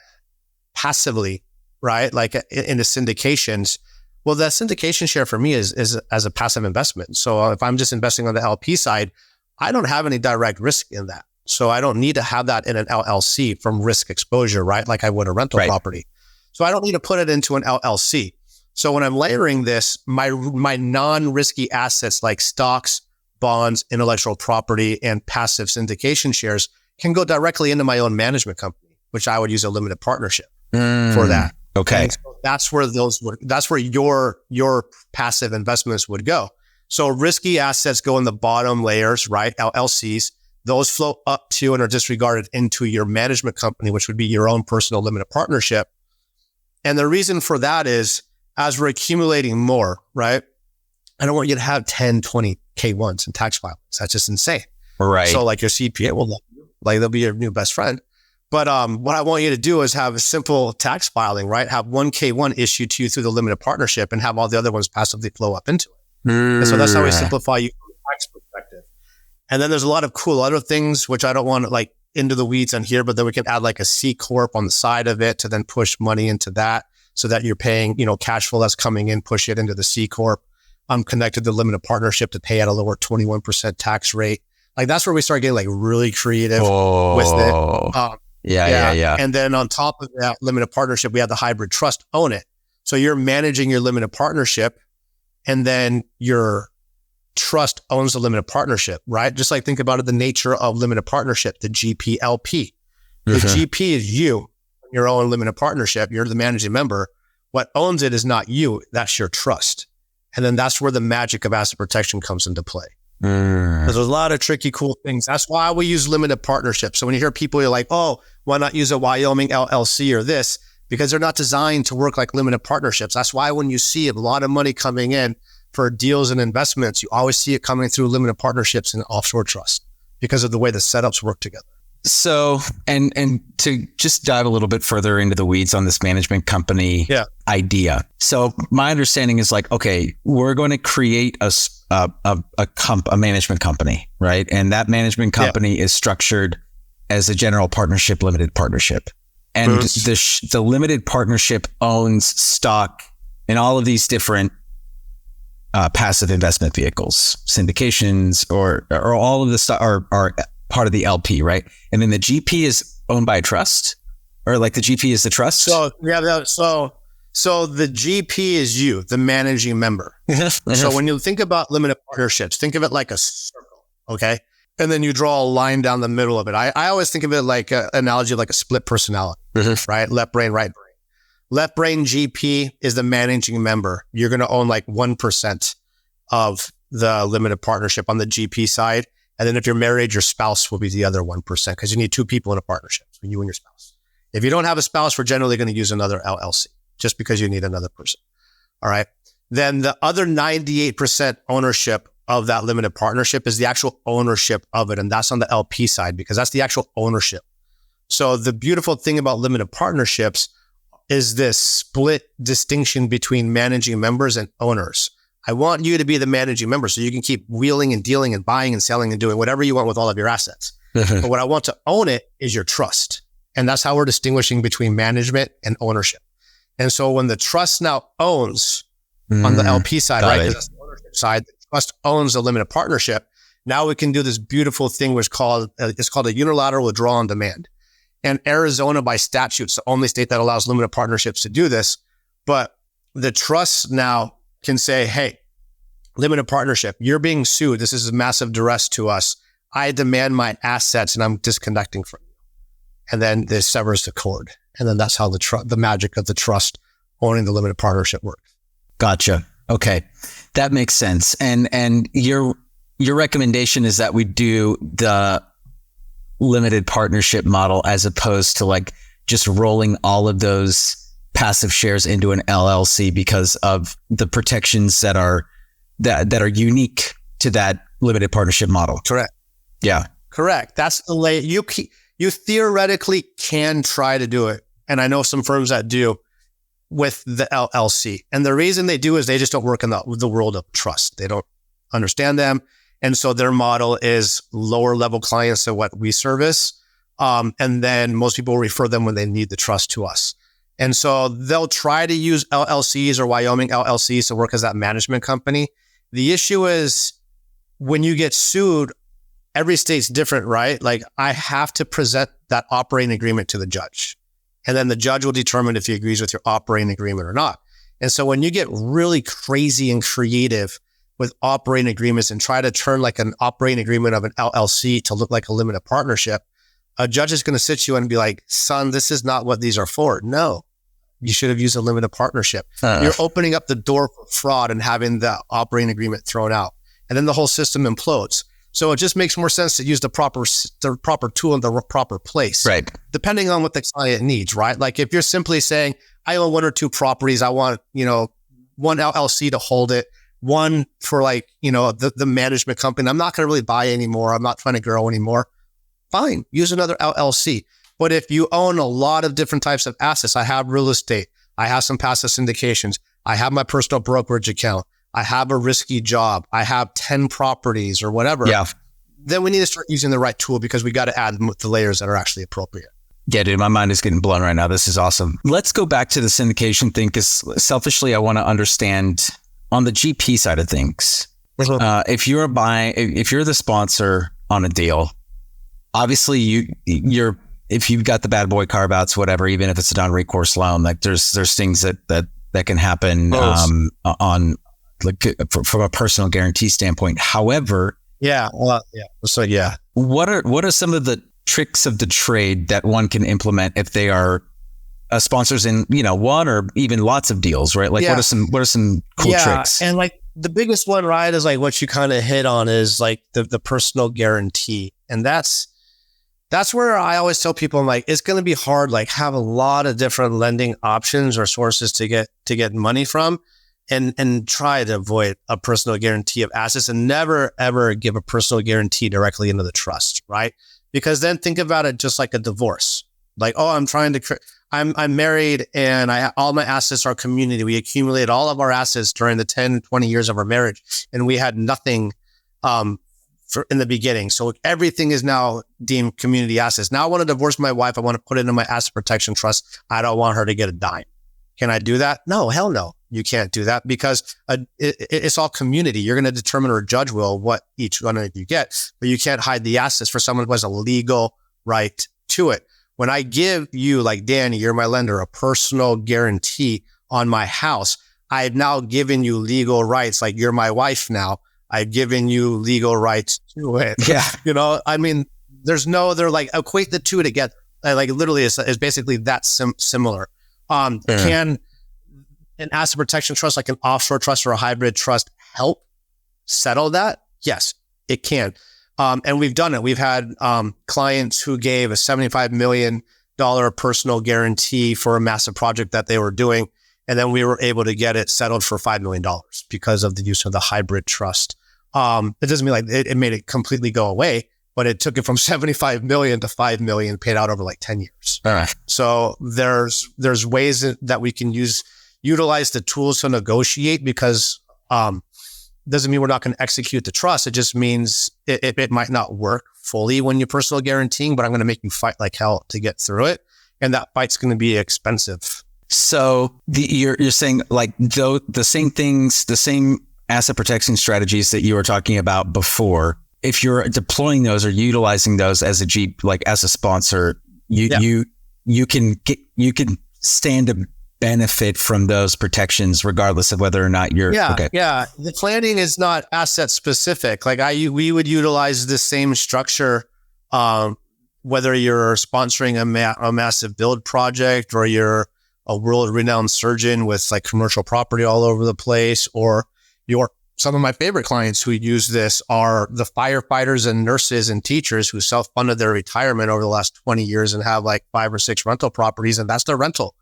passively, right? Like in the syndications, well, the syndication share for me is as a passive investment. So if I'm just investing on the LP side, I don't have any direct risk in that. So I don't need to have that in an LLC from risk exposure, right? Like I would a rental property. So I don't need to put it into an LLC. So when I'm layering this, my non-risky assets like stocks, bonds, intellectual property, and passive syndication shares can go directly into my own management company, which I would use a limited partnership for that. Okay. So that's where your passive investments would go. So risky assets go in the bottom layers, right? LLCs. Those flow up to and are disregarded into your management company, which would be your own personal limited partnership. And the reason for that is as we're accumulating more, right? I don't want you to have 10, 20 K1s and tax filings. That's just insane. Right. So like your CPA will love you, like they'll be your new best friend. But what I want you to do is have a simple tax filing, right? Have one K1 issued to you through the limited partnership and have all the other ones passively flow up into it. And so that's how we simplify you from a tax perspective. And then there's a lot of cool other things, which I don't want to like into the weeds on here, but then we can add like a C Corp on the side of it to then push money into that so that you're paying, cash flow that's coming in, push it into the C Corp. I'm connected to the limited partnership to pay at a lower 21% tax rate. Like that's where we start getting like really creative with it. Yeah. And then on top of that limited partnership, we have the hybrid trust own it. So you're managing your limited partnership and then your trust owns the limited partnership, right? Just like think about it, the nature of limited partnership, the GP/LP. The GP is you, your own limited partnership. You're the managing member. What owns it is not you. That's your trust. And then that's where the magic of asset protection comes into play. There's a lot of tricky, cool things. That's why we use limited partnerships. So when you hear people, you're like, oh, why not use a Wyoming LLC or this? Because they're not designed to work like limited partnerships. That's why when you see a lot of money coming in for deals and investments, you always see it coming through limited partnerships and offshore trust because of the way the setups work together. So, and to just dive a little bit further into the weeds on this management company idea. So my understanding is like, okay, we're going to create a management company, right? And that management company is structured as a general partnership, limited partnership. And the limited partnership owns stock in all of these different passive investment vehicles, syndications, or all of the stuff are part of the LP, right? And then the GP is owned by a trust, or like the GP is the trust. So the GP is you, the managing member. So when you think about limited partnerships, think of it like a circle, okay? And then you draw a line down the middle of it. I always think of it like an analogy of like a split personality, right? Left brain, right brain. Left brain GP is the managing member. You're going to own like 1% of the limited partnership on the GP side. And then if you're married, your spouse will be the other 1% because you need two people in a partnership, so you and your spouse. If you don't have a spouse, we're generally going to use another LLC just because you need another person. All right. then the other 98% ownership of that limited partnership is the actual ownership of it. And that's on the LP side because that's the actual ownership. So the beautiful thing about limited partnerships is this split distinction between managing members and owners. I want you to be the managing member so you can keep wheeling and dealing and buying and selling and doing whatever you want with all of your assets. But what I want to own it is your trust. And that's how we're distinguishing between management and ownership. And so when the trust now owns on the LP side, right? Because that's the ownership side, the trust owns the limited partnership. Now we can do this beautiful thing which it's called a unilateral withdrawal on demand. And Arizona by statute, it's the only state that allows limited partnerships to do this. But the trust now can say, hey, limited partnership, you're being sued. This is a massive duress to us. I demand my assets and I'm disconnecting from you. And then this severs the cord. And then that's how the magic of the trust owning the limited partnership works. Gotcha. Okay. That makes sense. And your recommendation is that we do the limited partnership model as opposed to like just rolling all of those passive shares into an LLC because of the protections that are unique to that limited partnership model. Correct. Yeah. Correct. That's the way you theoretically can try to do it. And I know some firms that do with the LLC. And the reason they do is they just don't work in the world of trust. They don't understand them. And so their model is lower level clients than what we service. And then most people refer them when they need the trust to us. And so they'll try to use LLCs or Wyoming LLCs to work as that management company. The issue is when you get sued, every state's different, right? Like I have to present that operating agreement to the judge. And then the judge will determine if he agrees with your operating agreement or not. And so when you get really crazy and creative with operating agreements and try to turn like an operating agreement of an LLC to look like a limited partnership, a judge is going to sit you and be like, son, this is not what these are for. No, you should have used a limited partnership. You're opening up the door for fraud and having the operating agreement thrown out. And then the whole system implodes. So it just makes more sense to use the proper tool in the proper place. Right. Depending on what the client needs, right? Like if you're simply saying, I own one or two properties, I want, one LLC to hold it, one for like, the management company. I'm not going to really buy anymore. I'm not trying to grow anymore. Fine. Use another LLC. But if you own a lot of different types of assets, I have real estate, I have some passive syndications, I have my personal brokerage account, I have a risky job, I have 10 properties or whatever. Yeah. Then we need to start using the right tool because we got to add the layers that are actually appropriate. Yeah, dude, my mind is getting blown right now. This is awesome. Let's go back to the syndication thing because selfishly, I want to understand on the GP side of things. If you're the sponsor on a deal, obviously if you've got the bad boy carve outs, whatever, even if it's a non-recourse loan, like there's things that can happen on like from a personal guarantee standpoint. However, what are some of the tricks of the trade that one can implement if they are sponsors in one or even lots of deals, right? Like what are some cool tricks? And like the biggest one, right, is like what you kind of hit on is like the personal guarantee. And that's where I always tell people, I'm like, it's going to be hard, like have a lot of different lending options or sources to get money from and try to avoid a personal guarantee of assets and never, ever give a personal guarantee directly into the trust, right? Because then think about it just like a divorce. Like, oh, I'm married and all my assets are community. We accumulated all of our assets during the 10, 20 years of our marriage and we had nothing in the beginning. So everything is now deemed community assets. Now I want to divorce my wife. I want to put it into my asset protection trust. I don't want her to get a dime. Can I do that? No, hell no. You can't do that because it's all community. You're going to determine or judge what each one of you get, but you can't hide the assets for someone who has a legal right to it. When I give you, like Danny, you're my lender, a personal guarantee on my house, I've now given you legal rights. Like you're my wife now. I've given you legal rights to it. Yeah. I mean, they're like equate the two together. Like literally it's basically that similar. Can an asset protection trust, like an offshore trust or a hybrid trust, help settle that? Yes, it can. And we've done it. We've had clients who gave a $75 million personal guarantee for a massive project that they were doing. And then we were able to get it settled for $5 million because of the use of the hybrid trust. It doesn't mean like it made it completely go away, but it took it from 75 million to 5 million paid out over like 10 years. All right. So there's ways that we can utilize the tools to negotiate, because doesn't mean we're not going to execute the trust. It just means it might not work fully when you're personal guaranteeing, but I'm going to make you fight like hell to get through it. And that fight's going to be expensive. So you're saying like the same things, the same asset protection strategies that you were talking about before, if you're deploying those or utilizing those as a Jeep, like as a sponsor, you can stand to benefit from those protections regardless of whether or not you're okay. Yeah. The planning is not asset specific. Like we would utilize the same structure, whether you're sponsoring a massive build project, or you're a world-renowned surgeon with like commercial property all over the place, or some of my favorite clients who use this are the firefighters and nurses and teachers who self-funded their retirement over the last 20 years and have like 5 or 6 rental properties, and that's their rental.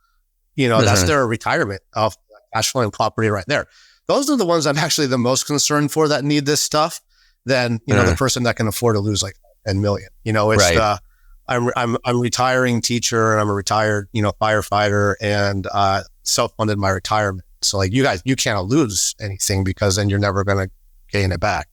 That's their retirement of cash flowing property right there. Those are the ones I'm actually the most concerned for that need this stuff than, the person that can afford to lose like 10 million. It's right. I'm a retiring teacher, and I'm a retired, firefighter, and self-funded my retirement. So like you guys, you can't lose anything because then you're never going to gain it back.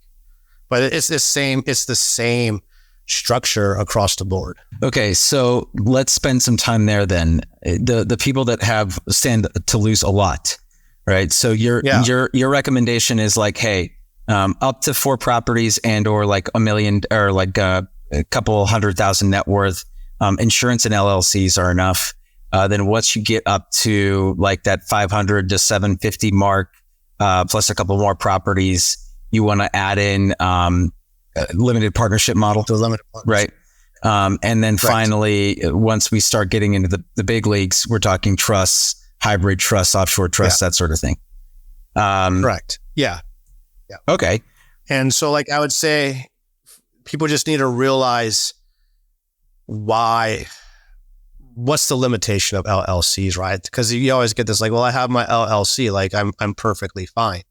But it's the same structure across the board. Okay, so let's spend some time there then. The people that stand to lose a lot, right? So your recommendation is like, hey, up to 4 properties and or like $1 million or like a couple 100,000 net worth, insurance and LLCs are enough. Then once you get up to like that 500 to 750 mark, plus a couple more properties, you want to add in limited partnership model. The limited partnership. Right. And then finally, once we start getting into the big leagues, we're talking trusts, hybrid trusts, offshore trusts, that sort of thing. Correct. Yeah. Okay. And so like I would say, people just need to realize what's the limitation of LLCs, right? Because you always get this like, well, I have my LLC, like I'm perfectly fine.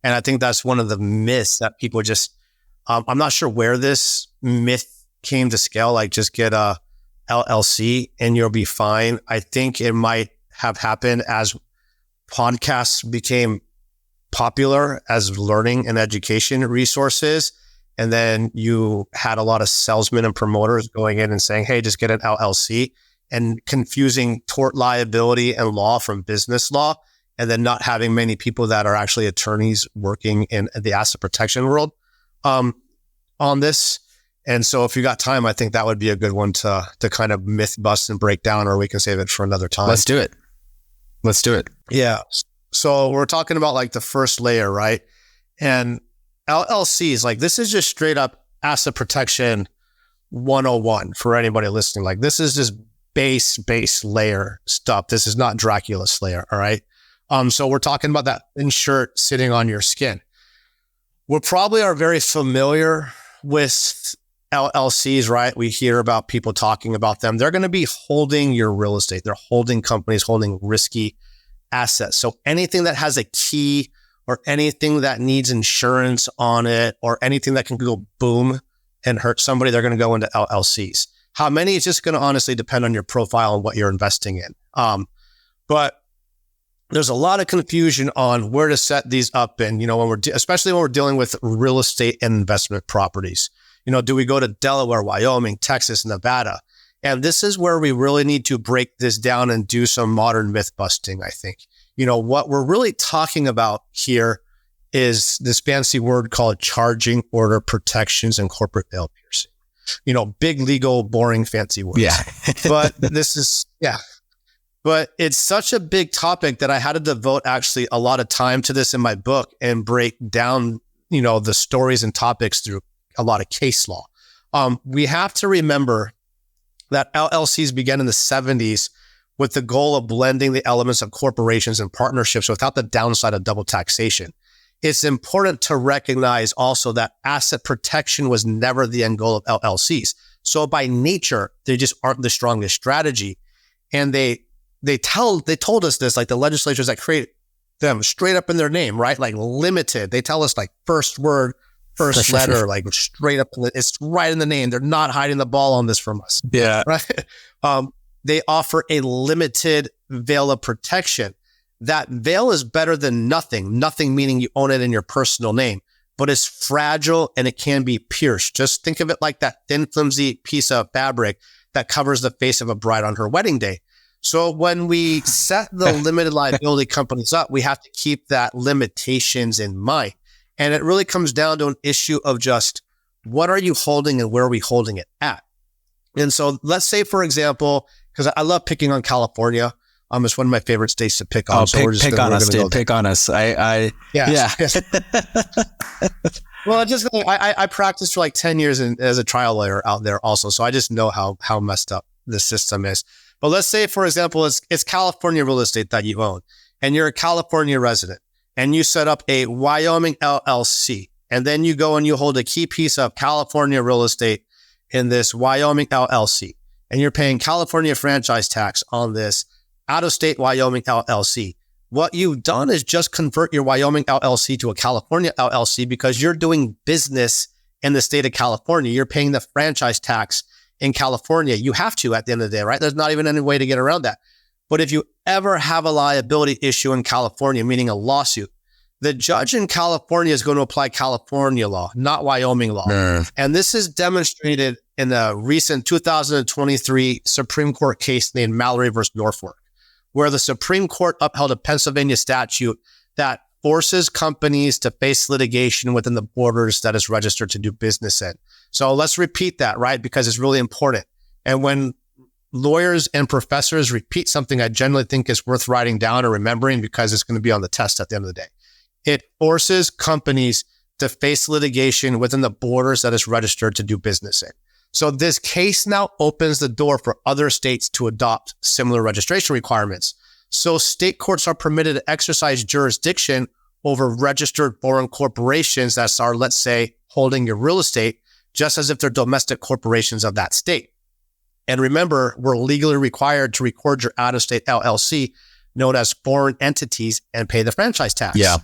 And I think that's one of the myths that people just, I'm not sure where this myth came to scale, like just get a LLC and you'll be fine. I think it might have happened as podcasts became popular as learning and education resources. And then you had a lot of salesmen and promoters going in and saying, hey, just get an LLC, and confusing tort liability and law from business law, and then not having many people that are actually attorneys working in the asset protection world on this. And so if you got time, I think that would be a good one to kind of myth bust and break down, or we can save it for another time. Let's do it. Yeah. So we're talking about like the first layer, right? And LLCs, like this is just straight up asset protection 101 for anybody listening. Like this is just base layer stuff. This is not Dracula Slayer. All right. So we're talking about that insert sitting on your skin. We probably are very familiar with LLCs, right? We hear about people talking about them. They're going to be holding your real estate. They're holding companies, holding risky assets. So anything that has a key, or anything that needs insurance on it, or anything that can go boom and hurt somebody, they're going to go into LLCs. How many is just going to honestly depend on your profile and what you're investing in. But there's a lot of confusion on where to set these up in, especially when we're dealing with real estate and investment properties. Do we go to Delaware, Wyoming, Texas, Nevada? And this is where we really need to break this down and do some modern myth busting, I think. What we're really talking about here is this fancy word called charging order protections and corporate veil piercing. Big legal, boring, fancy words. Yeah. But but it's such a big topic that I had to devote actually a lot of time to this in my book and break down, the stories and topics through a lot of case law. We have to remember that LLCs began in the 70s with the goal of blending the elements of corporations and partnerships without the downside of double taxation. It's important to recognize also that asset protection was never the end goal of LLCs. So by nature, they just aren't the strongest strategy. And they they told us this, like the legislatures that create them straight up in their name, right? Like limited. They tell us like first word, first letter, like straight up. It's right in the name. They're not hiding the ball on this from us. Yeah. Right. They offer a limited veil of protection. That veil is better than nothing. Nothing meaning you own it in your personal name, but it's fragile and it can be pierced. Just think of it like that thin, flimsy piece of fabric that covers the face of a bride on her wedding day. So when we set the limited liability companies up, we have to keep that limitations in mind. And it really comes down to an issue of just what are you holding and where are we holding it at? And so let's say, for example, because I love picking on California. It's one of my favorite states to pick on. Oh, so pick on us, dude. Pick on us. Yeah. Well, I practiced for like 10 years as a trial lawyer out there also. So I just know how messed up the system is. But let's say, for example, it's California real estate that you own and you're a California resident and you set up a Wyoming LLC. And then you go and you hold a key piece of California real estate in this Wyoming LLC. And you're paying California franchise tax on this out-of-state Wyoming LLC. What you've done is just convert your Wyoming LLC to a California LLC because you're doing business in the state of California. You're paying the franchise tax in California. You have to at the end of the day, right? There's not even any way to get around that. But if you ever have a liability issue in California, meaning a lawsuit, the judge in California is going to apply California law, not Wyoming law. And this is demonstrated in the recent 2023 Supreme Court case named Mallory versus Norfolk, where the Supreme Court upheld a Pennsylvania statute that forces companies to face litigation within the borders that is registered to do business in. So let's repeat that, right? Because it's really important. And when lawyers and professors repeat something, I generally think is worth writing down or remembering because it's going to be on the test at the end of the day. It forces companies to face litigation within the borders that is registered to do business in. So this case now opens the door for other states to adopt similar registration requirements. So state courts are permitted to exercise jurisdiction over registered foreign corporations that are, let's say, holding your real estate, just as if they're domestic corporations of that state. And remember, we're legally required to record your out-of-state LLC, known as foreign entities, and pay the franchise tax. Yeah.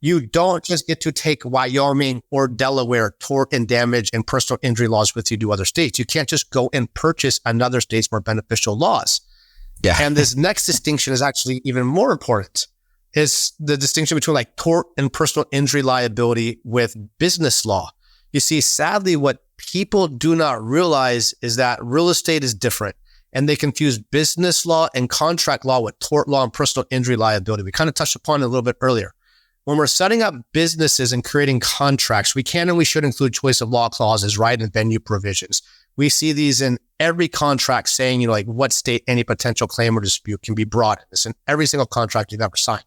You don't just get to take Wyoming or Delaware tort and damage and personal injury laws with you to other states. You can't just go and purchase another state's more beneficial laws. Yeah. And this next distinction is actually even more important. Is the distinction between like tort and personal injury liability with business law. You see, sadly, what people do not realize is that real estate is different and they confuse business law and contract law with tort law and personal injury liability. We kind of touched upon it a little bit earlier. When we're setting up businesses and creating contracts, we can and we should include choice of law clauses, right, and venue provisions. We see these in every contract saying, like what state any potential claim or dispute can be brought in. It's in every single contract you've ever signed.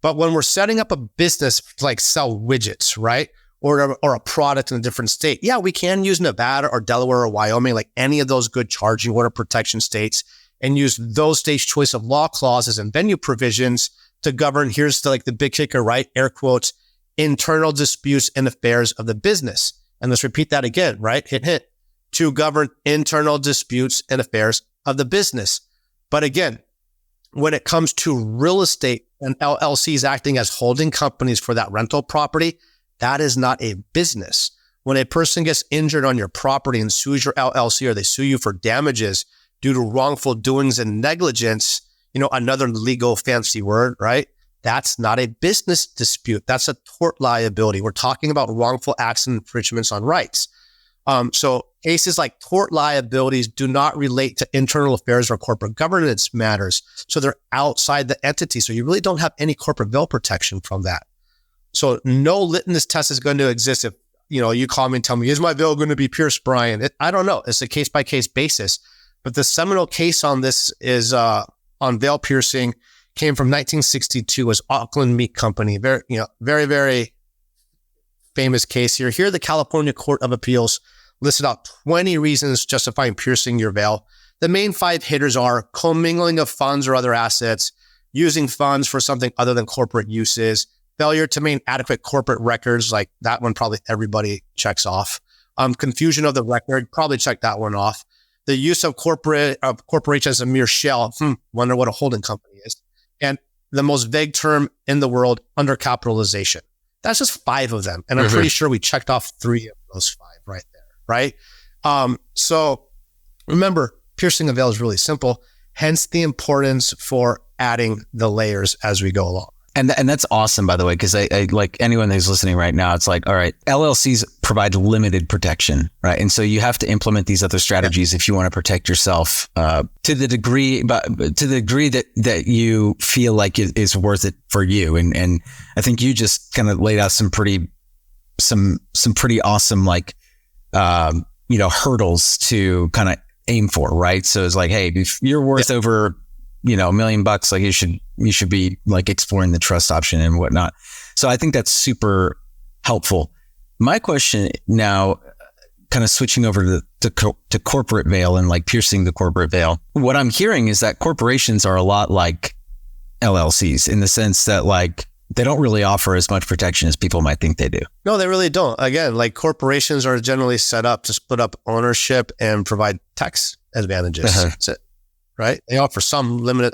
But when we're setting up a business to like sell widgets, right, or a product in a different state, yeah, we can use Nevada or Delaware or Wyoming, like any of those good charging order protection states, and use those states' choice of law clauses and venue provisions to govern, here's the big kicker, right? Air quotes, internal disputes and affairs of the business. And let's repeat that again, right? Hit. To govern internal disputes and affairs of the business. But again, when it comes to real estate and LLCs acting as holding companies for that rental property, that is not a business. When a person gets injured on your property and sues your LLC or they sue you for damages due to wrongful doings and negligence, another legal fancy word, right? That's not a business dispute. That's a tort liability. We're talking about wrongful acts and infringements on rights. So cases like tort liabilities do not relate to internal affairs or corporate governance matters. So they're outside the entity. So you really don't have any corporate veil protection from that. So no litmus test is going to exist if, you call me and tell me, is my veil going to be pierced, Brian? I don't know. It's a case by case basis. But the seminal case on this is, on veil piercing came from 1962 as Auckland Meat Company. Very, very famous case here. Here, the California Court of Appeals listed out 20 reasons justifying piercing your veil. The main 5 hitters are commingling of funds or other assets, using funds for something other than corporate uses, failure to maintain adequate corporate records, like that one probably everybody checks off. Confusion of the record, probably check that one off. the use of corporation as a mere shell. Wonder what a holding company is. And the most vague term in the world, undercapitalization. That's just 5 of them. And I'm pretty sure we checked off 3 of those 5 right there, right? So remember, piercing a veil is really simple, hence the importance for adding the layers as we go along. And that's awesome, by the way, because I like anyone who's listening right now, it's like, all right, LLCs provide limited protection, right? And so you have to implement these other strategies if you want to protect yourself to the degree that you feel like it is worth it for you. And I think you just kind of laid out some pretty awesome hurdles to kind of aim for, right? So it's like, hey, if you're worth over $1 million, like you should be like exploring the trust option and whatnot. So I think that's super helpful. My question now, kind of switching over to corporate veil and like piercing the corporate veil. What I'm hearing is that corporations are a lot like LLCs in the sense that like they don't really offer as much protection as people might think they do. No, they really don't. Again, like corporations are generally set up to split up ownership and provide tax advantages. That's it. Right? They offer some limited,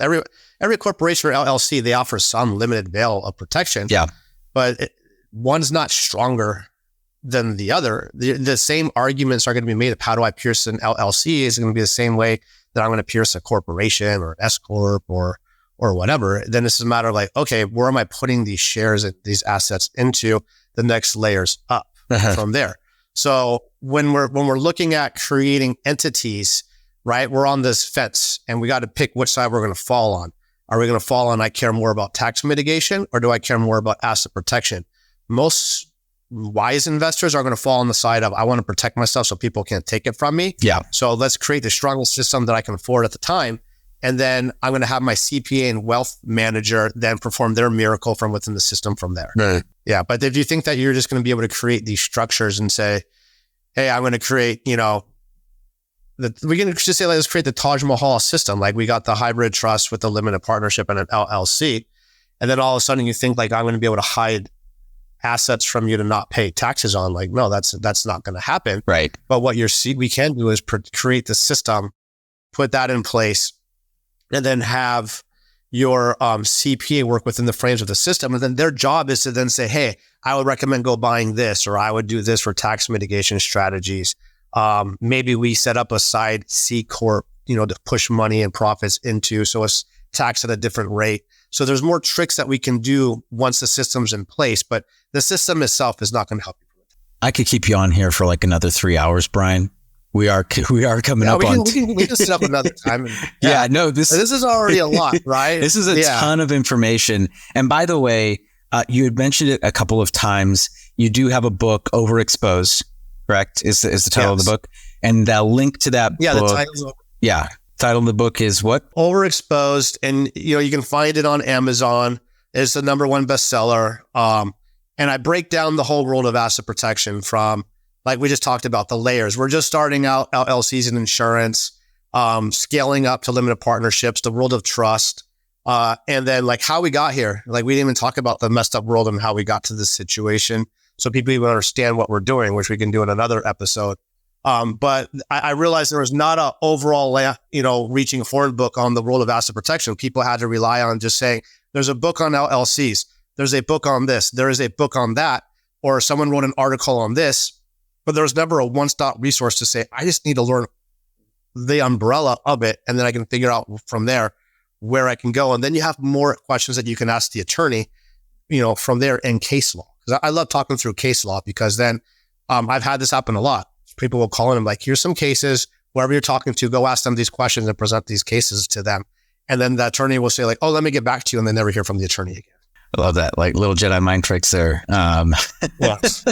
every corporation or LLC, they offer some limited veil of protection. Yeah. But one's not stronger than the other. The same arguments are going to be made of how do I pierce an LLC is going to be the same way that I'm going to pierce a corporation or an S Corp or whatever. Then this is a matter of like, okay, where am I putting these shares and these assets into the next layers up from there? So when we're looking at creating entities, right? We're on this fence and we got to pick which side we're going to fall on. Are we going to fall on, I care more about tax mitigation or do I care more about asset protection? Most wise investors are going to fall on the side of, I want to protect myself so people can't take it from me. Yeah. So let's create the strongest system that I can afford at the time. And then I'm going to have my CPA and wealth manager then perform their miracle from within the system from there. Right. Yeah. But if you think that you're just going to be able to create these structures and say, hey, I'm going to create, we can just say, let's create the Taj Mahal system. Like we got the hybrid trust with the limited partnership and an LLC. And then all of a sudden you think like, I'm going to be able to hide assets from you to not pay taxes on. Like, no, that's not going to happen. Right. But what we can do is create the system, put that in place, and then have your CPA work within the frames of the system. And then their job is to then say, hey, I would recommend go buying this, or I would do this for tax mitigation strategies. Maybe we set up a side C Corp, to push money and profits into, so it's taxed at a different rate. So there's more tricks that we can do once the system's in place, but the system itself is not going to help you. I could keep you on here for like another 3 hours, Brian. We are coming up on. We can set up another time. This is already a lot, right? This is a ton of information. And by the way, you had mentioned it a couple of times. You do have a book, Overexposed, correct? Is the title of the book? And the link to that book. The title of the book is what? Overexposed. And you can find it on Amazon. It's the #1 bestseller. And I break down the whole world of asset protection from, like we just talked about, the layers. We're just starting out LLCs and insurance, scaling up to limited partnerships, the world of trust, and then like how we got here. Like we didn't even talk about the messed up world and how we got to this situation, so people even understand what we're doing, which we can do in another episode. But I realized there was not a overall, reaching forward book on the world of asset protection. People had to rely on just saying, there's a book on LLCs. There's a book on this. There is a book on that. Or someone wrote an article on this. But there was never a one-stop resource to say, I just need to learn the umbrella of it. And then I can figure out from there where I can go. And then you have more questions that you can ask the attorney, from there in case law. Because I love talking through case law, because then I've had this happen a lot. People will call in and like, here's some cases, whoever you're talking to, go ask them these questions and present these cases to them. And then the attorney will say like, oh, let me get back to you. And they never hear from the attorney again. I love that. Like little Jedi mind tricks there. Yes.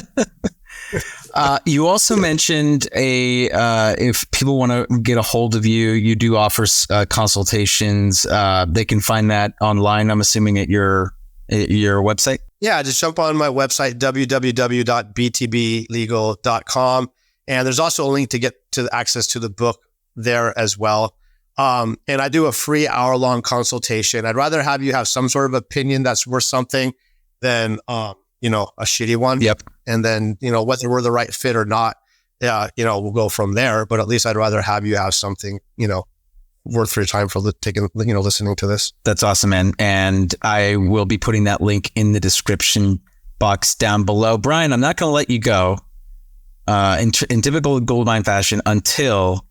You also mentioned if people want to get a hold of you, you do offer consultations. They can find that online, I'm assuming, at your website. Yeah, just jump on my website, www.btblegal.com. And there's also a link to get to access to the book there as well. And I do a free hour-long consultation. I'd rather have you have some sort of opinion that's worth something than, a shitty one. Yep. And then, whether we're the right fit or not we'll go from there. But at least I'd rather have you have something, worth your time for listening to this. That's awesome, man. And I will be putting that link in the description box down below. Brian, I'm not going to let you go in typical Gould Mine fashion until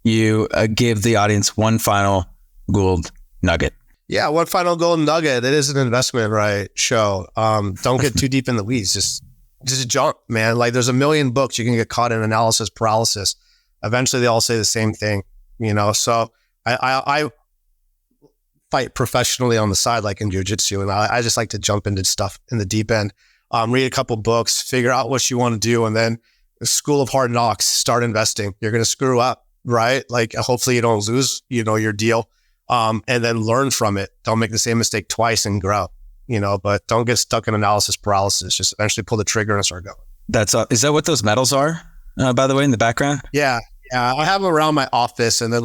you give the audience one final Gould nugget. Yeah, one final Gould nugget. It is an investment, right? Show. Don't get too deep in the weeds. Just jump, man. Like there's a million books. You can get caught in analysis paralysis. Eventually, they all say the same thing. So I fight professionally on the side, like in jiu-jitsu, and I just like to jump into stuff in the deep end. Read a couple books, figure out what you want to do, and then the school of hard knocks, start investing. You're going to screw up, right? Like hopefully you don't lose, your deal, and then learn from it. Don't make the same mistake twice and grow, but don't get stuck in analysis paralysis. Just eventually pull the trigger and start going. Is that what those medals are, by the way, in the background? Yeah. Yeah, I have them around my office, and then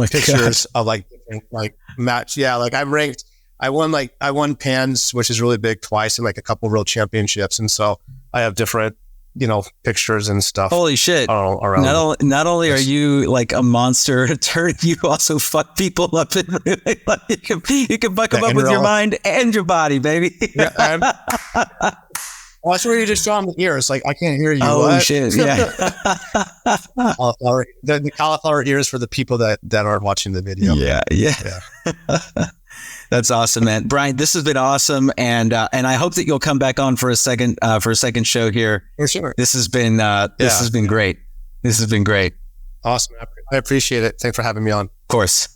pictures of different match. Yeah, I won PANS, which is really big, twice, and a couple world championships, and so I have different pictures and stuff. Holy shit! Around not only are you like a monster attorney, you also fuck people up. You can fuck them up with your mind and your body, baby. Yeah, well, that's where you just draw on the ears. I can't hear you. Oh, what? shit. Yeah. The cauliflower ears for the people that aren't watching the video. Yeah. That's awesome, man. Brian, this has been awesome. And I hope that you'll come back on for a second show here. For sure. This has been great. This has been great. Awesome. I appreciate it. Thanks for having me on. Of course.